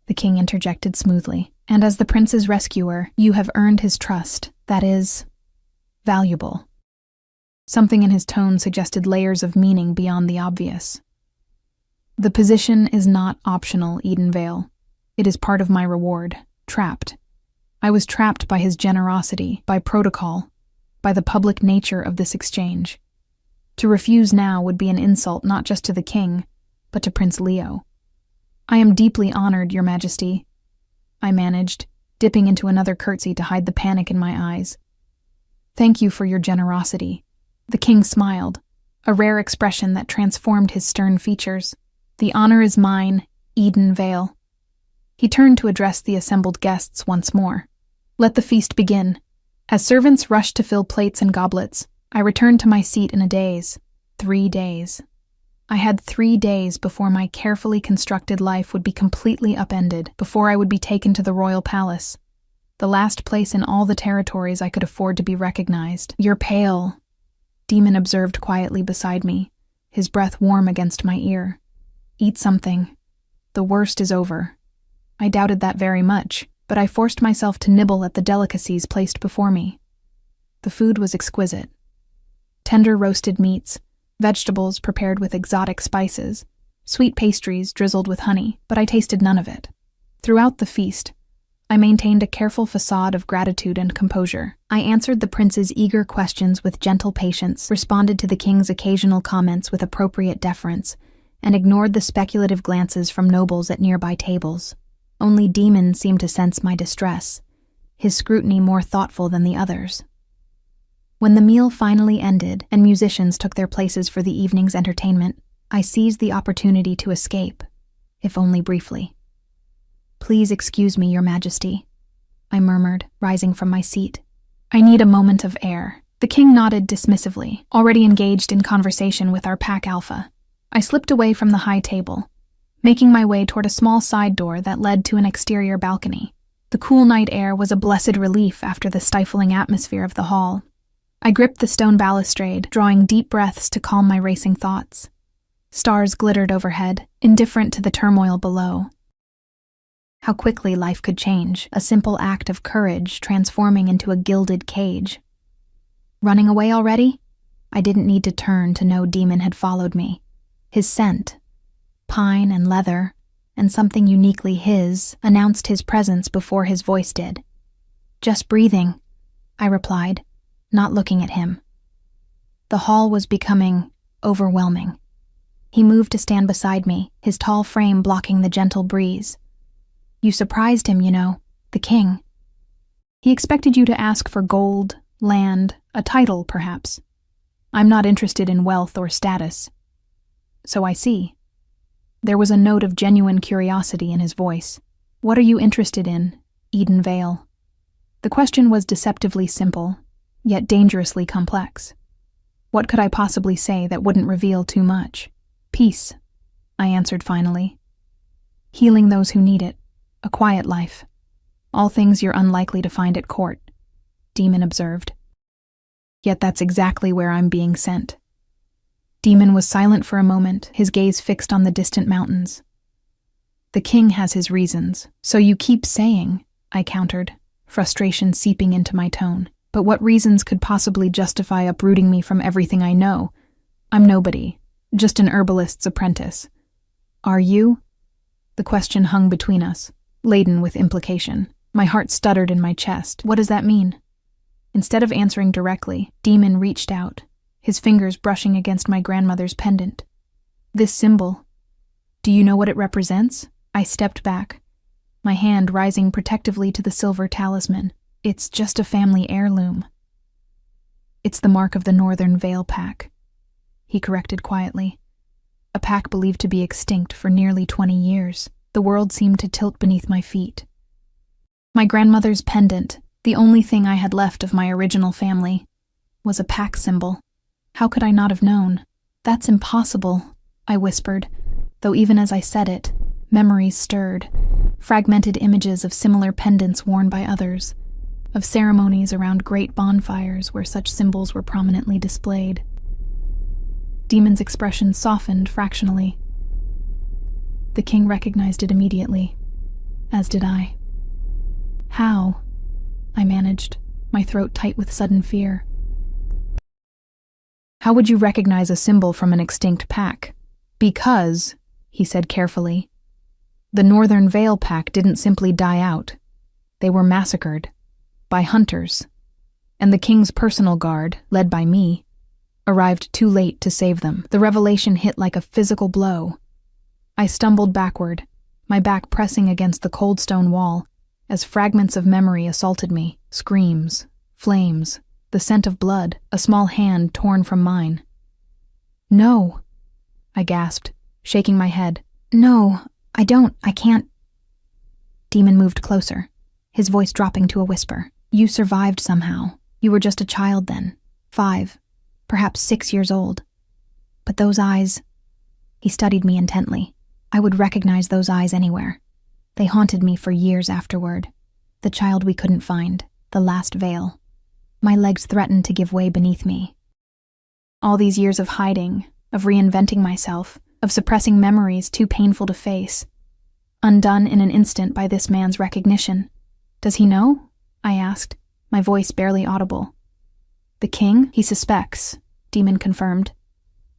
The king interjected smoothly. "And as the prince's rescuer, you have earned his trust. That is valuable." Something in his tone suggested layers of meaning beyond the obvious. "The position is not optional, Edenvale. It is part of my reward. Trapped. I was trapped by his generosity, by protocol, by the public nature of this exchange. To refuse now would be an insult not just to the king, but to Prince Leo. I am deeply honored, Your Majesty," I managed, dipping into another curtsy to hide the panic in my eyes. "Thank you for your generosity." The king smiled, a rare expression that transformed his stern features. "The honor is mine, Eden Vale." He turned to address the assembled guests once more. "Let the feast begin." As servants rushed to fill plates and goblets, I returned to my seat in a daze. 3 days. I had 3 days before my carefully constructed life would be completely upended, before I would be taken to the royal palace, the last place in all the territories I could afford to be recognized. "You're pale," Demon observed quietly beside me, his breath warm against my ear. "Eat something. The worst is over." I doubted that very much, but I forced myself to nibble at the delicacies placed before me. The food was exquisite. Tender roasted meats, vegetables prepared with exotic spices, sweet pastries drizzled with honey, but I tasted none of it. Throughout the feast, I maintained a careful facade of gratitude and composure. I answered the prince's eager questions with gentle patience, responded to the king's occasional comments with appropriate deference, and ignored the speculative glances from nobles at nearby tables. Only Demon seemed to sense my distress, his scrutiny more thoughtful than the others. When the meal finally ended and musicians took their places for the evening's entertainment, I seized the opportunity to escape, if only briefly. "Please excuse me, Your Majesty," I murmured, rising from my seat. "I need a moment of air." The king nodded dismissively, already engaged in conversation with our pack alpha. I slipped away from the high table, making my way toward a small side door that led to an exterior balcony. The cool night air was a blessed relief after the stifling atmosphere of the hall. I gripped the stone balustrade, drawing deep breaths to calm my racing thoughts. Stars glittered overhead, indifferent to the turmoil below. How quickly life could change, a simple act of courage transforming into a gilded cage. Running away already? I didn't need to turn to know Demon had followed me. His scent, pine and leather, and something uniquely his announced his presence before his voice did. "Just breathing," I replied, not looking at him. The hall was becoming overwhelming. He moved to stand beside me, his tall frame blocking the gentle breeze. "You surprised him, you know, the king. He expected you to ask for gold, land, a title, perhaps. I'm not interested in wealth or status." "So I see." There was a note of genuine curiosity in his voice. "What are you interested in, Eden Vale?" The question was deceptively simple, yet dangerously complex. What could I possibly say that wouldn't reveal too much? "Peace," I answered finally. "Healing those who need it, a quiet life. All things you're unlikely to find at court," Demon observed. "Yet that's exactly where I'm being sent." Demon was silent for a moment, his gaze fixed on the distant mountains. "The king has his reasons, so you keep saying," I countered, frustration seeping into my tone. "But what reasons could possibly justify uprooting me from everything I know? I'm nobody, just an herbalist's apprentice." "Are you?" The question hung between us, laden with implication. My heart stuttered in my chest. What does that mean? Instead of answering directly, Demon reached out, his fingers brushing against my grandmother's pendant. "This symbol, do you know what it represents?" I stepped back, my hand rising protectively to the silver talisman. "It's just a family heirloom." "It's the mark of the Northern Vale Pack," he corrected quietly. "A pack believed to be extinct for nearly 20 years. The world seemed to tilt beneath my feet. My grandmother's pendant, the only thing I had left of my original family, was a pack symbol. How could I not have known? "That's impossible," I whispered, though even as I said it, memories stirred, fragmented images of similar pendants worn by others, of ceremonies around great bonfires where such symbols were prominently displayed. Demon's expression softened fractionally. "The king recognized it immediately, as did I." "How?" I managed, my throat tight with sudden fear. "How would you recognize a symbol from an extinct pack? Because," he said carefully, "the Northern Vale Pack didn't simply die out. They were massacred. By hunters. And the king's personal guard, led by me, arrived too late to save them." The revelation hit like a physical blow. I stumbled backward, my back pressing against the cold stone wall, as fragments of memory assaulted me. Screams, flames, the scent of blood, a small hand torn from mine. "No," I gasped, shaking my head. "No, I can't." Demon moved closer, his voice dropping to a whisper. "You survived somehow. You were just a child then, 5, perhaps 6 years old. But those eyes..." He studied me intently. I would recognize those eyes anywhere. They haunted me for years afterward. The child we couldn't find, the last veil. My legs threatened to give way beneath me. All these years of hiding, of reinventing myself, of suppressing memories too painful to face, undone in an instant by this man's recognition. "Does he know?" I asked, my voice barely audible. "The king? He suspects," Demon confirmed.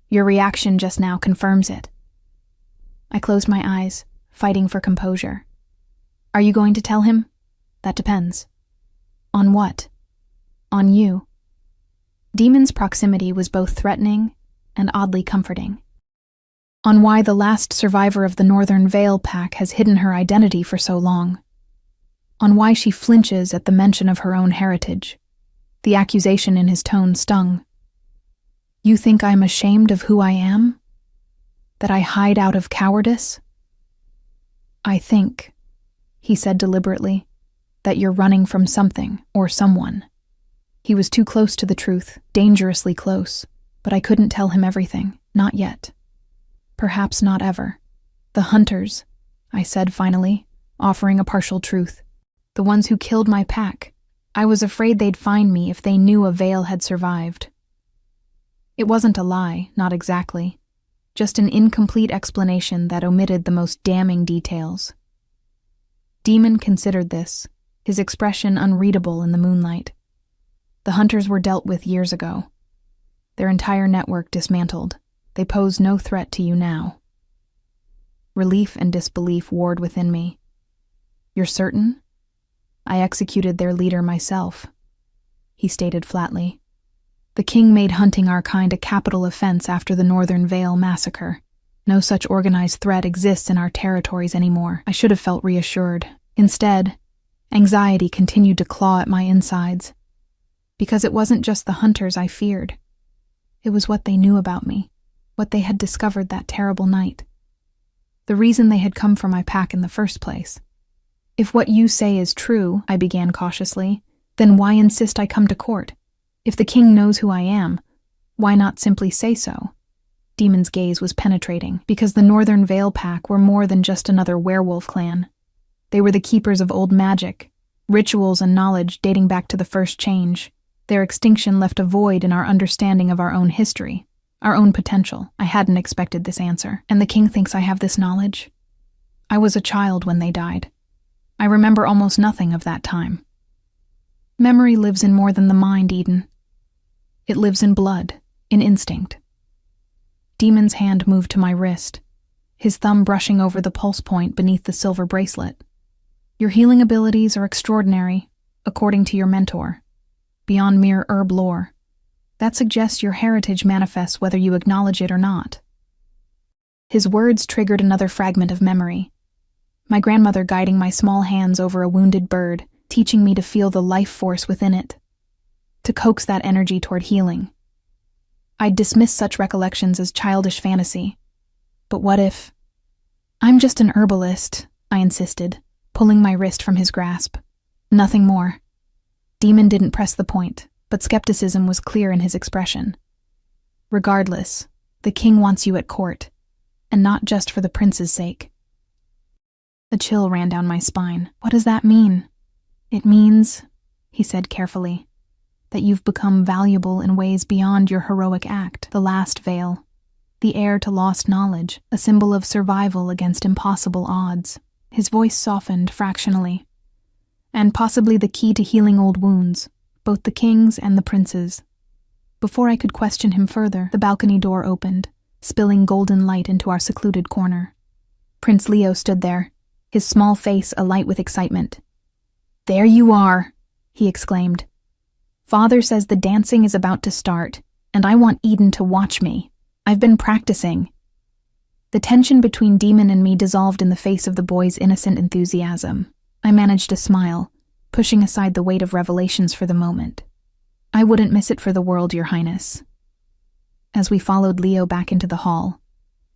"Your reaction just now confirms it." I closed my eyes, fighting for composure. "Are you going to tell him?" "That depends." "On what?" "On you." Demon's proximity was both threatening and oddly comforting. "On why the last survivor of the Northern Vale Pack has hidden her identity for so long. On why she flinches at the mention of her own heritage." The accusation in his tone stung. "You think I'm ashamed of who I am? That I hide out of cowardice?" "I think," he said deliberately, "that you're running from something or someone." He was too close to the truth, dangerously close, but I couldn't tell him everything, not yet. Perhaps not ever. "The hunters," I said finally, offering a partial truth. "The ones who killed my pack. I was afraid they'd find me if they knew a veil had survived." It wasn't a lie, not exactly. Just an incomplete explanation that omitted the most damning details. Demon considered this, his expression unreadable in the moonlight. The hunters were dealt with years ago. Their entire network dismantled. They pose no threat to you now. Relief and disbelief warred within me. "You're certain?" "I executed their leader myself," he stated flatly. "The king made hunting our kind a capital offense after the Northern Vale massacre. No such organized threat exists in our territories anymore." I should have felt reassured. Instead, anxiety continued to claw at my insides. Because it wasn't just the hunters I feared. It was what they knew about me, what they had discovered that terrible night. The reason they had come for my pack in the first place. "If what you say is true," I began cautiously, "then why insist I come to court? If the king knows who I am, why not simply say so?" Demon's gaze was penetrating, because the Northern Vale Pack were more than just another werewolf clan. They were the keepers of old magic, rituals and knowledge dating back to the first change. Their extinction left a void in our understanding of our own history, our own potential. I hadn't expected this answer. "And the king thinks I have this knowledge?" "I was a child when they died. I remember almost nothing of that time." "Memory lives in more than the mind, Eden. It lives in blood, in instinct." Demon's hand moved to my wrist, his thumb brushing over the pulse point beneath the silver bracelet. "Your healing abilities are extraordinary, according to your mentor, beyond mere herb lore. That suggests your heritage manifests whether you acknowledge it or not." His words triggered another fragment of memory. My grandmother guiding my small hands over a wounded bird, teaching me to feel the life force within it, to coax that energy toward healing. I'd dismissed such recollections as childish fantasy. But what if... "I'm just an herbalist," I insisted, pulling my wrist from his grasp. "Nothing more." Demon didn't press the point, but skepticism was clear in his expression. "Regardless, the king wants you at court, and not just for the prince's sake." A chill ran down my spine. "What does that mean?" "It means," he said carefully, "that you've become valuable in ways beyond your heroic act. The last veil, the heir to lost knowledge, a symbol of survival against impossible odds." His voice softened fractionally. "And possibly the key to healing old wounds, both the king's and the prince's." Before I could question him further, the balcony door opened, spilling golden light into our secluded corner. Prince Leo stood there, his small face alight with excitement. "There you are," he exclaimed. "Father says the dancing is about to start, and I want Eden to watch me. I've been practicing." The tension between Demon and me dissolved in the face of the boy's innocent enthusiasm. I managed to smile, pushing aside the weight of revelations for the moment. "I wouldn't miss it for the world, Your Highness." As we followed Leo back into the hall,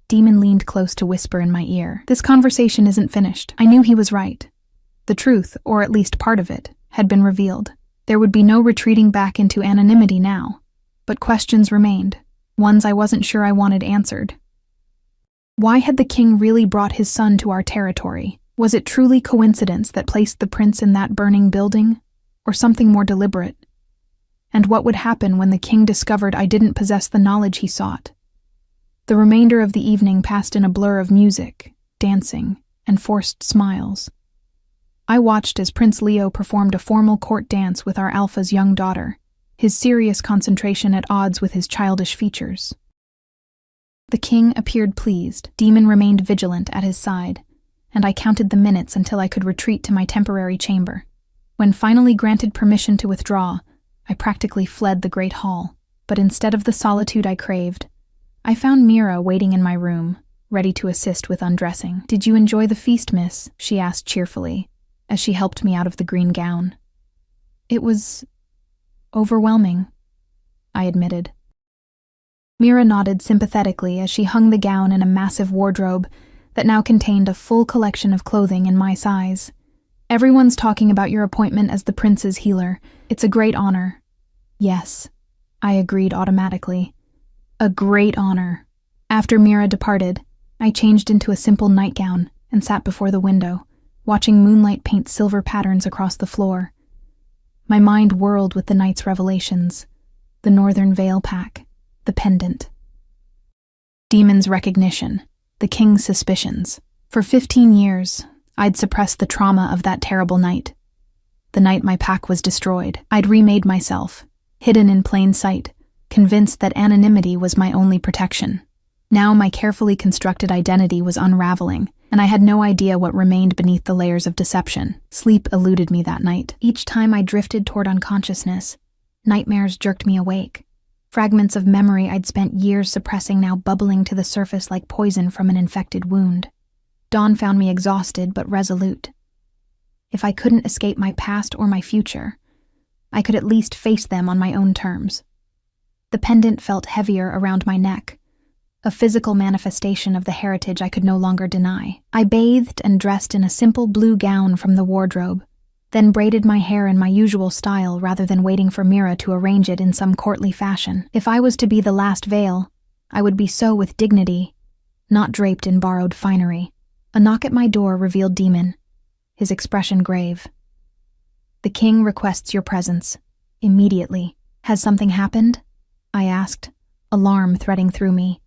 Demon leaned close to whisper in my ear. "This conversation isn't finished." I knew he was right. The truth, or at least part of it, had been revealed. There would be no retreating back into anonymity now, but questions remained, ones I wasn't sure I wanted answered. Why had the king really brought his son to our territory? Was it truly coincidence that placed the prince in that burning building, or something more deliberate? And what would happen when the king discovered I didn't possess the knowledge he sought? The remainder of the evening passed in a blur of music, dancing, and forced smiles. I watched as Prince Leo performed a formal court dance with our alpha's young daughter, his serious concentration at odds with his childish features. The king appeared pleased. Demon remained vigilant at his side, and I counted the minutes until I could retreat to my temporary chamber. When finally granted permission to withdraw, I practically fled the great hall. But instead of the solitude I craved, I found Mira waiting in my room, ready to assist with undressing. "Did you enjoy the feast, miss?" she asked cheerfully, as she helped me out of the green gown. "It was overwhelming," I admitted. Mira nodded sympathetically as she hung the gown in a massive wardrobe that now contained a full collection of clothing in my size. "Everyone's talking about your appointment as the prince's healer. It's a great honor." "Yes," I agreed automatically. "A great honor." After Mira departed, I changed into a simple nightgown and sat before the window, watching moonlight paint silver patterns across the floor. My mind whirled with the night's revelations, the Northern Vale Pack, the pendant. Demon's recognition, the king's suspicions. For 15 years, I'd suppressed the trauma of that terrible night. The night my pack was destroyed, I'd remade myself, hidden in plain sight, convinced that anonymity was my only protection. Now my carefully constructed identity was unraveling, and I had no idea what remained beneath the layers of deception. Sleep eluded me that night. Each time I drifted toward unconsciousness, nightmares jerked me awake. Fragments of memory I'd spent years suppressing now bubbling to the surface like poison from an infected wound. Dawn found me exhausted but resolute. If I couldn't escape my past or my future, I could at least face them on my own terms. The pendant felt heavier around my neck, a physical manifestation of the heritage I could no longer deny. I bathed and dressed in a simple blue gown from the wardrobe, then braided my hair in my usual style rather than waiting for Mira to arrange it in some courtly fashion. If I was to be the last veil, I would be so with dignity, not draped in borrowed finery. A knock at my door revealed Demon, his expression grave. "The king requests your presence. Immediately. Has something happened?" I asked, alarm threading through me.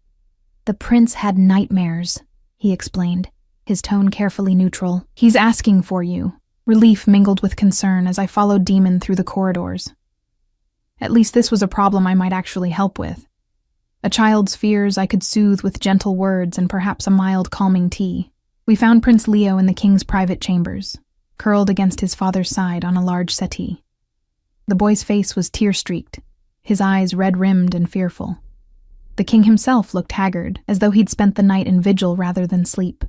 "The prince had nightmares," he explained, his tone carefully neutral. "He's asking for you." Relief mingled with concern as I followed Demon through the corridors. At least this was a problem I might actually help with. A child's fears I could soothe with gentle words and perhaps a mild calming tea. We found Prince Leo in the king's private chambers, curled against his father's side on a large settee. The boy's face was tear-streaked, his eyes red-rimmed and fearful. The king himself looked haggard, as though he'd spent the night in vigil rather than sleep.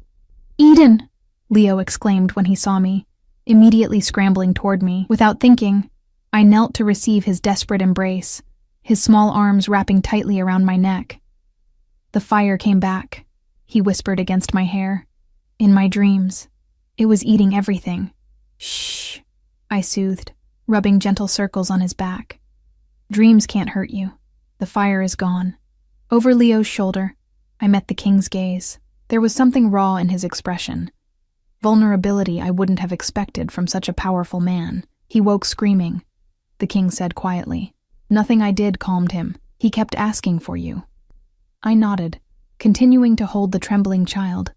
"Eden!" Leo exclaimed when he saw me, immediately scrambling toward me. Without thinking, I knelt to receive his desperate embrace, his small arms wrapping tightly around my neck. "The fire came back," he whispered against my hair. "In my dreams. It was eating everything." "Shh," I soothed, rubbing gentle circles on his back. "Dreams can't hurt you. The fire is gone." Over Leo's shoulder, I met the king's gaze. There was something raw in his expression. Vulnerability I wouldn't have expected from such a powerful man. He woke screaming. The king said quietly. "Nothing I did calmed him. He kept asking for you." I nodded, continuing to hold the trembling child.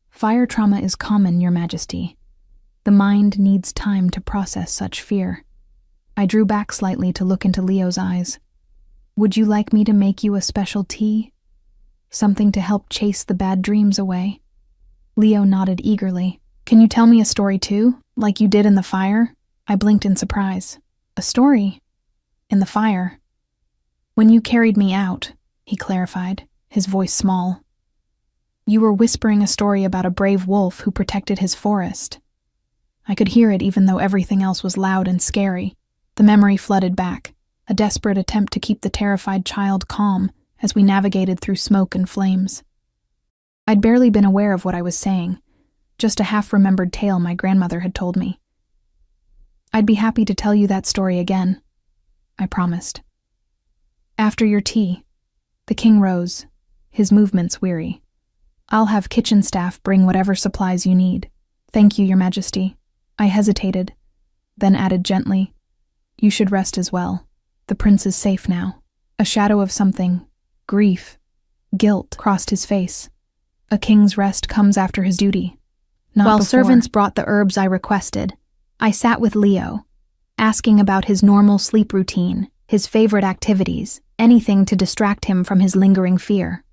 "Fire trauma is common, Your Majesty. The mind needs time to process such fear." I drew back slightly to look into Leo's eyes. "Would you like me to make you a special tea? Something to help chase the bad dreams away?" Leo nodded eagerly. "Can you tell me a story too, like you did in the fire?" I blinked in surprise. "A story? In the fire?" "When you carried me out," he clarified, his voice small. "You were whispering a story about a brave wolf who protected his forest." I could hear it even though everything else was loud and scary. The memory flooded back, a desperate attempt to keep the terrified child calm as we navigated through smoke and flames. I'd barely been aware of what I was saying, just a half-remembered tale my grandmother had told me. "I'd be happy to tell you that story again," I promised. "After your tea." The king rose, his movements weary. "I'll have kitchen staff bring whatever supplies you need." "Thank you, Your Majesty." I hesitated, then added gently, "You should rest as well. The prince is safe now." A shadow of something, grief, guilt, crossed his face. A king's rest comes after his duty, not While before. Servants brought the herbs I requested, I sat with Leo, asking about his normal sleep routine, his favorite activities, anything to distract him from his lingering fear.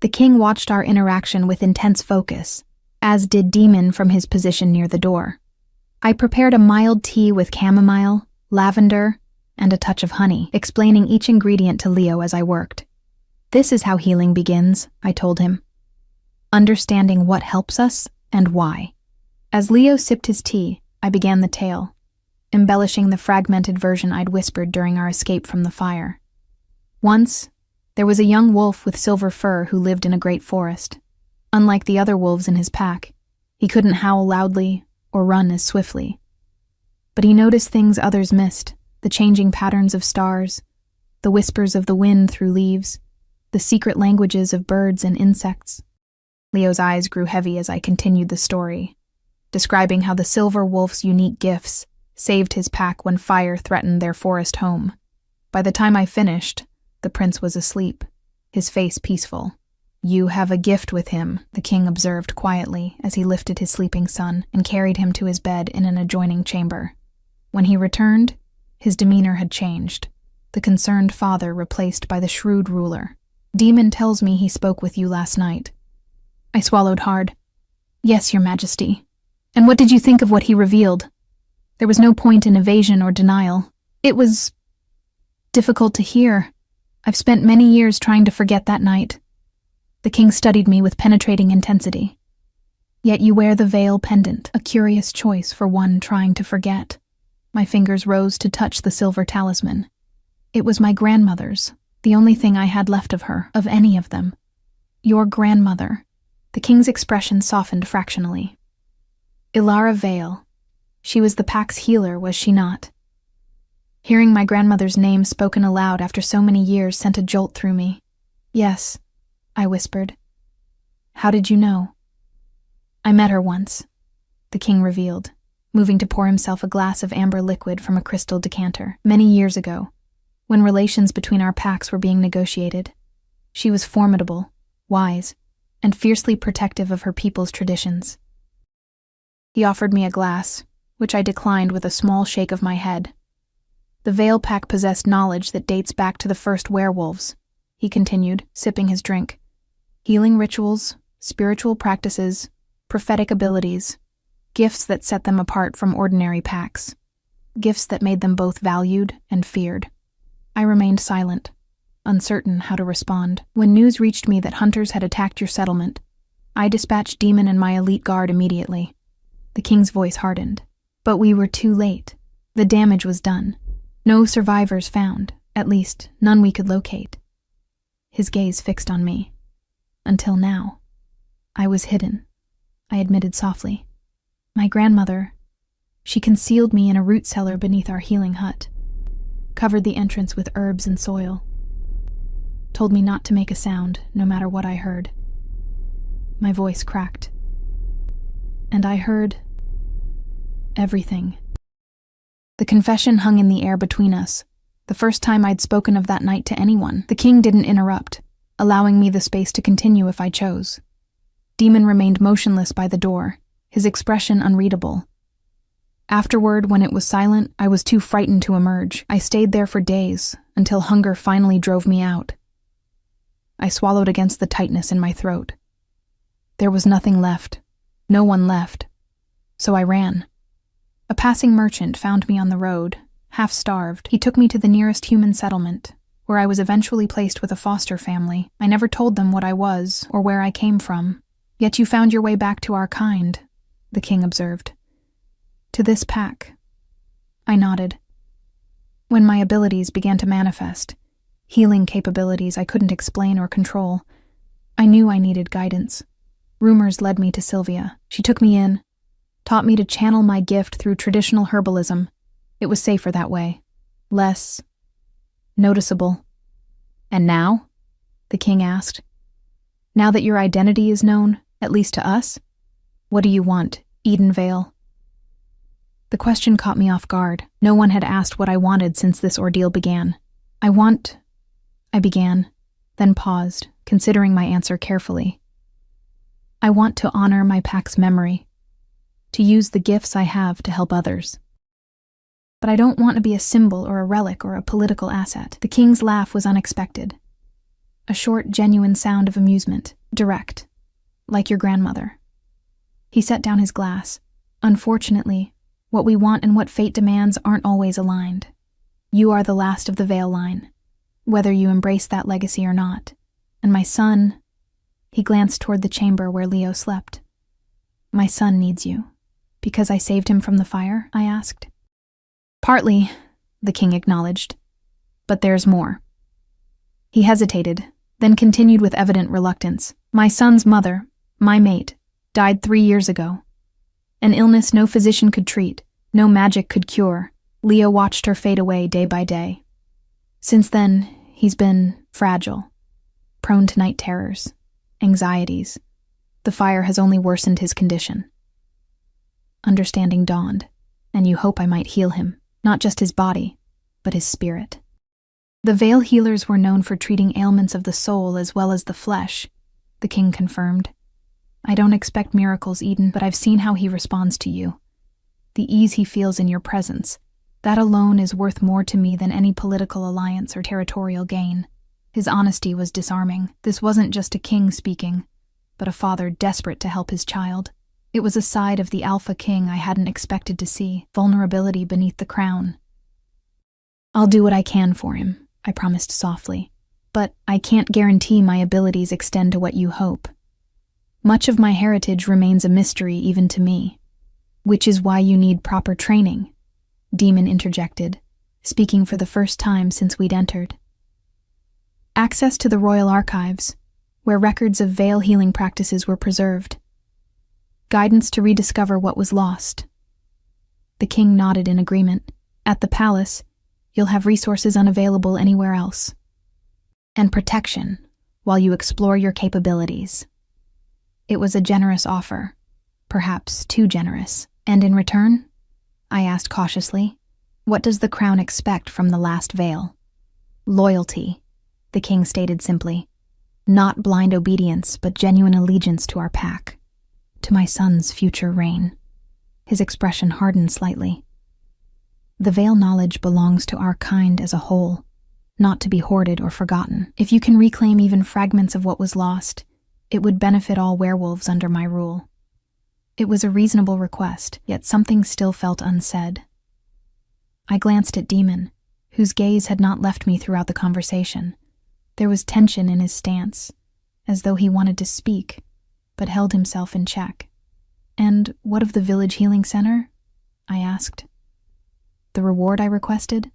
The king watched our interaction with intense focus, as did Demon from his position near the door. I prepared a mild tea with chamomile, lavender, and a touch of honey, explaining each ingredient to Leo as I worked. "This is how healing begins," I told him. "Understanding what helps us and why." As Leo sipped his tea, I began the tale, embellishing the fragmented version I'd whispered during our escape from the fire. Once, there was a young wolf with silver fur who lived in a great forest. Unlike the other wolves in his pack, he couldn't howl loudly or run as swiftly. But he noticed things others missed, the changing patterns of stars, the whispers of the wind through leaves, the secret languages of birds and insects. Leo's eyes grew heavy as I continued the story, describing how the silver wolf's unique gifts saved his pack when fire threatened their forest home. By the time I finished, the prince was asleep, his face peaceful. "You have a gift with him," the king observed quietly as he lifted his sleeping son and carried him to his bed in an adjoining chamber. When he returned, his demeanor had changed, the concerned father replaced by the shrewd ruler. Demon tells me he spoke with you last night. I swallowed hard. Yes, Your Majesty. And what did you think of what he revealed? There was no point in evasion or denial. It was difficult to hear. I've spent many years trying to forget that night. The king studied me with penetrating intensity. Yet you wear the veil pendant, a curious choice for one trying to forget. My fingers rose to touch the silver talisman. It was my grandmother's, the only thing I had left of her, of any of them. Your grandmother. The king's expression softened fractionally. Ilara Vale. She was the pack's healer, was she not? Hearing my grandmother's name spoken aloud after so many years sent a jolt through me. Yes, I whispered. How did you know? I met her once, the king revealed, moving to pour himself a glass of amber liquid from a crystal decanter. Many years ago, when relations between our packs were being negotiated. She was formidable, wise, and fiercely protective of her people's traditions. He offered me a glass, which I declined with a small shake of my head. The Vale Pack possessed knowledge that dates back to the first werewolves, he continued, sipping his drink. Healing rituals, spiritual practices, prophetic abilities, gifts that set them apart from ordinary packs, gifts that made them both valued and feared. I remained silent, uncertain how to respond. When news reached me that hunters had attacked your settlement, I dispatched Demon and my elite guard immediately. The king's voice hardened. But we were too late. The damage was done. No survivors found, at least none we could locate. His gaze fixed on me. Until now. I was hidden, I admitted softly. My grandmother, she concealed me in a root cellar beneath our healing hut, covered the entrance with herbs and soil, told me not to make a sound, no matter what I heard. My voice cracked. And I heard everything. The confession hung in the air between us, the first time I'd spoken of that night to anyone. The king didn't interrupt, allowing me the space to continue if I chose. Demon remained motionless by the door, his expression unreadable. Afterward, when it was silent, I was too frightened to emerge. I stayed there for days, until hunger finally drove me out. I swallowed against the tightness in my throat. There was nothing left, no one left, so I ran. A passing merchant found me on the road, half-starved. He took me to the nearest human settlement, where I was eventually placed with a foster family. I never told them what I was or where I came from. Yet you found your way back to our kind, the king observed. To this pack. I nodded. When my abilities began to manifest, healing capabilities I couldn't explain or control, I knew I needed guidance. Rumors led me to Sylvia. She took me in, taught me to channel my gift through traditional herbalism. It was safer that way. Less noticeable. And now? The king asked. Now that your identity is known, at least to us? What do you want, Eden Vale? The question caught me off guard. No one had asked what I wanted since this ordeal began. I began, then paused, considering my answer carefully. I want to honor my pack's memory, to use the gifts I have to help others. But I don't want to be a symbol or a relic or a political asset. The king's laugh was unexpected. A short, genuine sound of amusement, direct, like your grandmother. He set down his glass. Unfortunately, what we want and what fate demands aren't always aligned. You are the last of the Vale line, whether you embrace that legacy or not. And my son, he glanced toward the chamber where Leo slept. My son needs you. Because I saved him from the fire? I asked. Partly, the king acknowledged. But there's more. He hesitated, then continued with evident reluctance. My son's mother, my mate, died 3 years ago. An illness no physician could treat, no magic could cure. Leo watched her fade away day by day. Since then, he's been fragile, prone to night terrors, anxieties. The fire has only worsened his condition. Understanding dawned, and you hope I might heal him, not just his body, but his spirit. The Vale healers were known for treating ailments of the soul as well as the flesh, the king confirmed. I don't expect miracles, Eden, but I've seen how he responds to you. The ease he feels in your presence, that alone is worth more to me than any political alliance or territorial gain. His honesty was disarming. This wasn't just a king speaking, but a father desperate to help his child. It was a side of the alpha king I hadn't expected to see, vulnerability beneath the crown. "I'll do what I can for him," I promised softly, "but I can't guarantee my abilities extend to what you hope. Much of my heritage remains a mystery even to me, which is why you need proper training," Demon interjected, speaking for the first time since we'd entered. "Access to the royal archives, where records of veil healing practices were preserved. Guidance to rediscover what was lost." The king nodded in agreement. "At the palace, you'll have resources unavailable anywhere else. And protection, while you explore your capabilities." It was a generous offer, perhaps too generous. "And in return?" I asked cautiously. "What does the crown expect from the last veil?" "Loyalty," the king stated simply. "Not blind obedience, but genuine allegiance to our pack. To my son's future reign." His expression hardened slightly. "The veil knowledge belongs to our kind as a whole, not to be hoarded or forgotten. If you can reclaim even fragments of what was lost, it would benefit all werewolves under my rule." It was a reasonable request, yet something still felt unsaid. I glanced at Demon, whose gaze had not left me throughout the conversation. There was tension in his stance, as though he wanted to speak, but held himself in check. "And what of the village healing center?" I asked. "The reward I requested?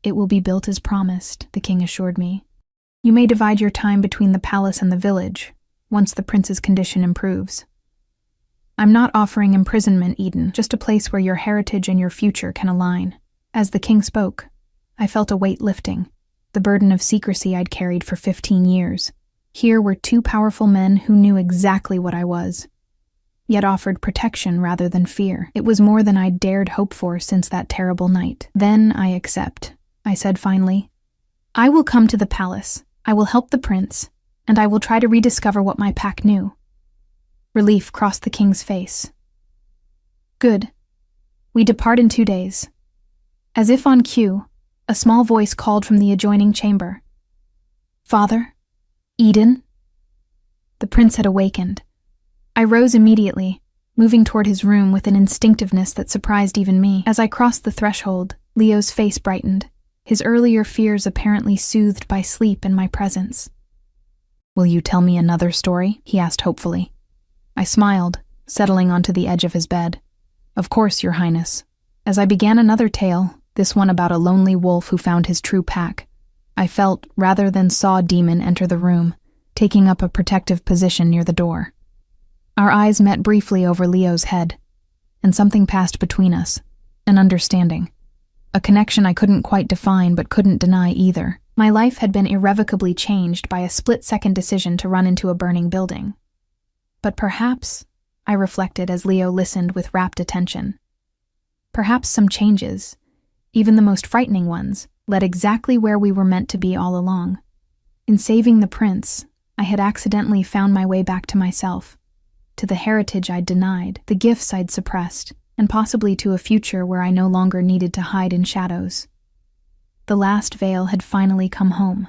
It will be built as promised," the king assured me. "You may divide your time between the palace and the village, once the prince's condition improves. I'm not offering imprisonment, Eden, just a place where your heritage and your future can align." As the king spoke, I felt a weight lifting, the burden of secrecy I'd carried for 15 years. Here were two powerful men who knew exactly what I was, yet offered protection rather than fear. It was more than I'd dared hope for since that terrible night. "Then I accept," I said finally. "I will come to the palace, I will help the prince, and I will try to rediscover what my pack knew." Relief crossed the king's face. "Good. We depart in 2 days." As if on cue, a small voice called from the adjoining chamber. "Father? Eden?" The prince had awakened. I rose immediately, moving toward his room with an instinctiveness that surprised even me. As I crossed the threshold, Leo's face brightened, his earlier fears apparently soothed by sleep and my presence. "Will you tell me another story?" he asked hopefully. I smiled, settling onto the edge of his bed. "Of course, Your Highness." As I began another tale, this one about a lonely wolf who found his true pack, I felt, rather than saw Demon enter the room, taking up a protective position near the door. Our eyes met briefly over Leo's head, and something passed between us, an understanding. A connection I couldn't quite define but couldn't deny either. My life had been irrevocably changed by a split-second decision to run into a burning building. But perhaps, I reflected as Leo listened with rapt attention, perhaps some changes, even the most frightening ones, led exactly where we were meant to be all along. In saving the prince, I had accidentally found my way back to myself, to the heritage I'd denied, the gifts I'd suppressed, and possibly to a future where I no longer needed to hide in shadows. The last veil had finally come home.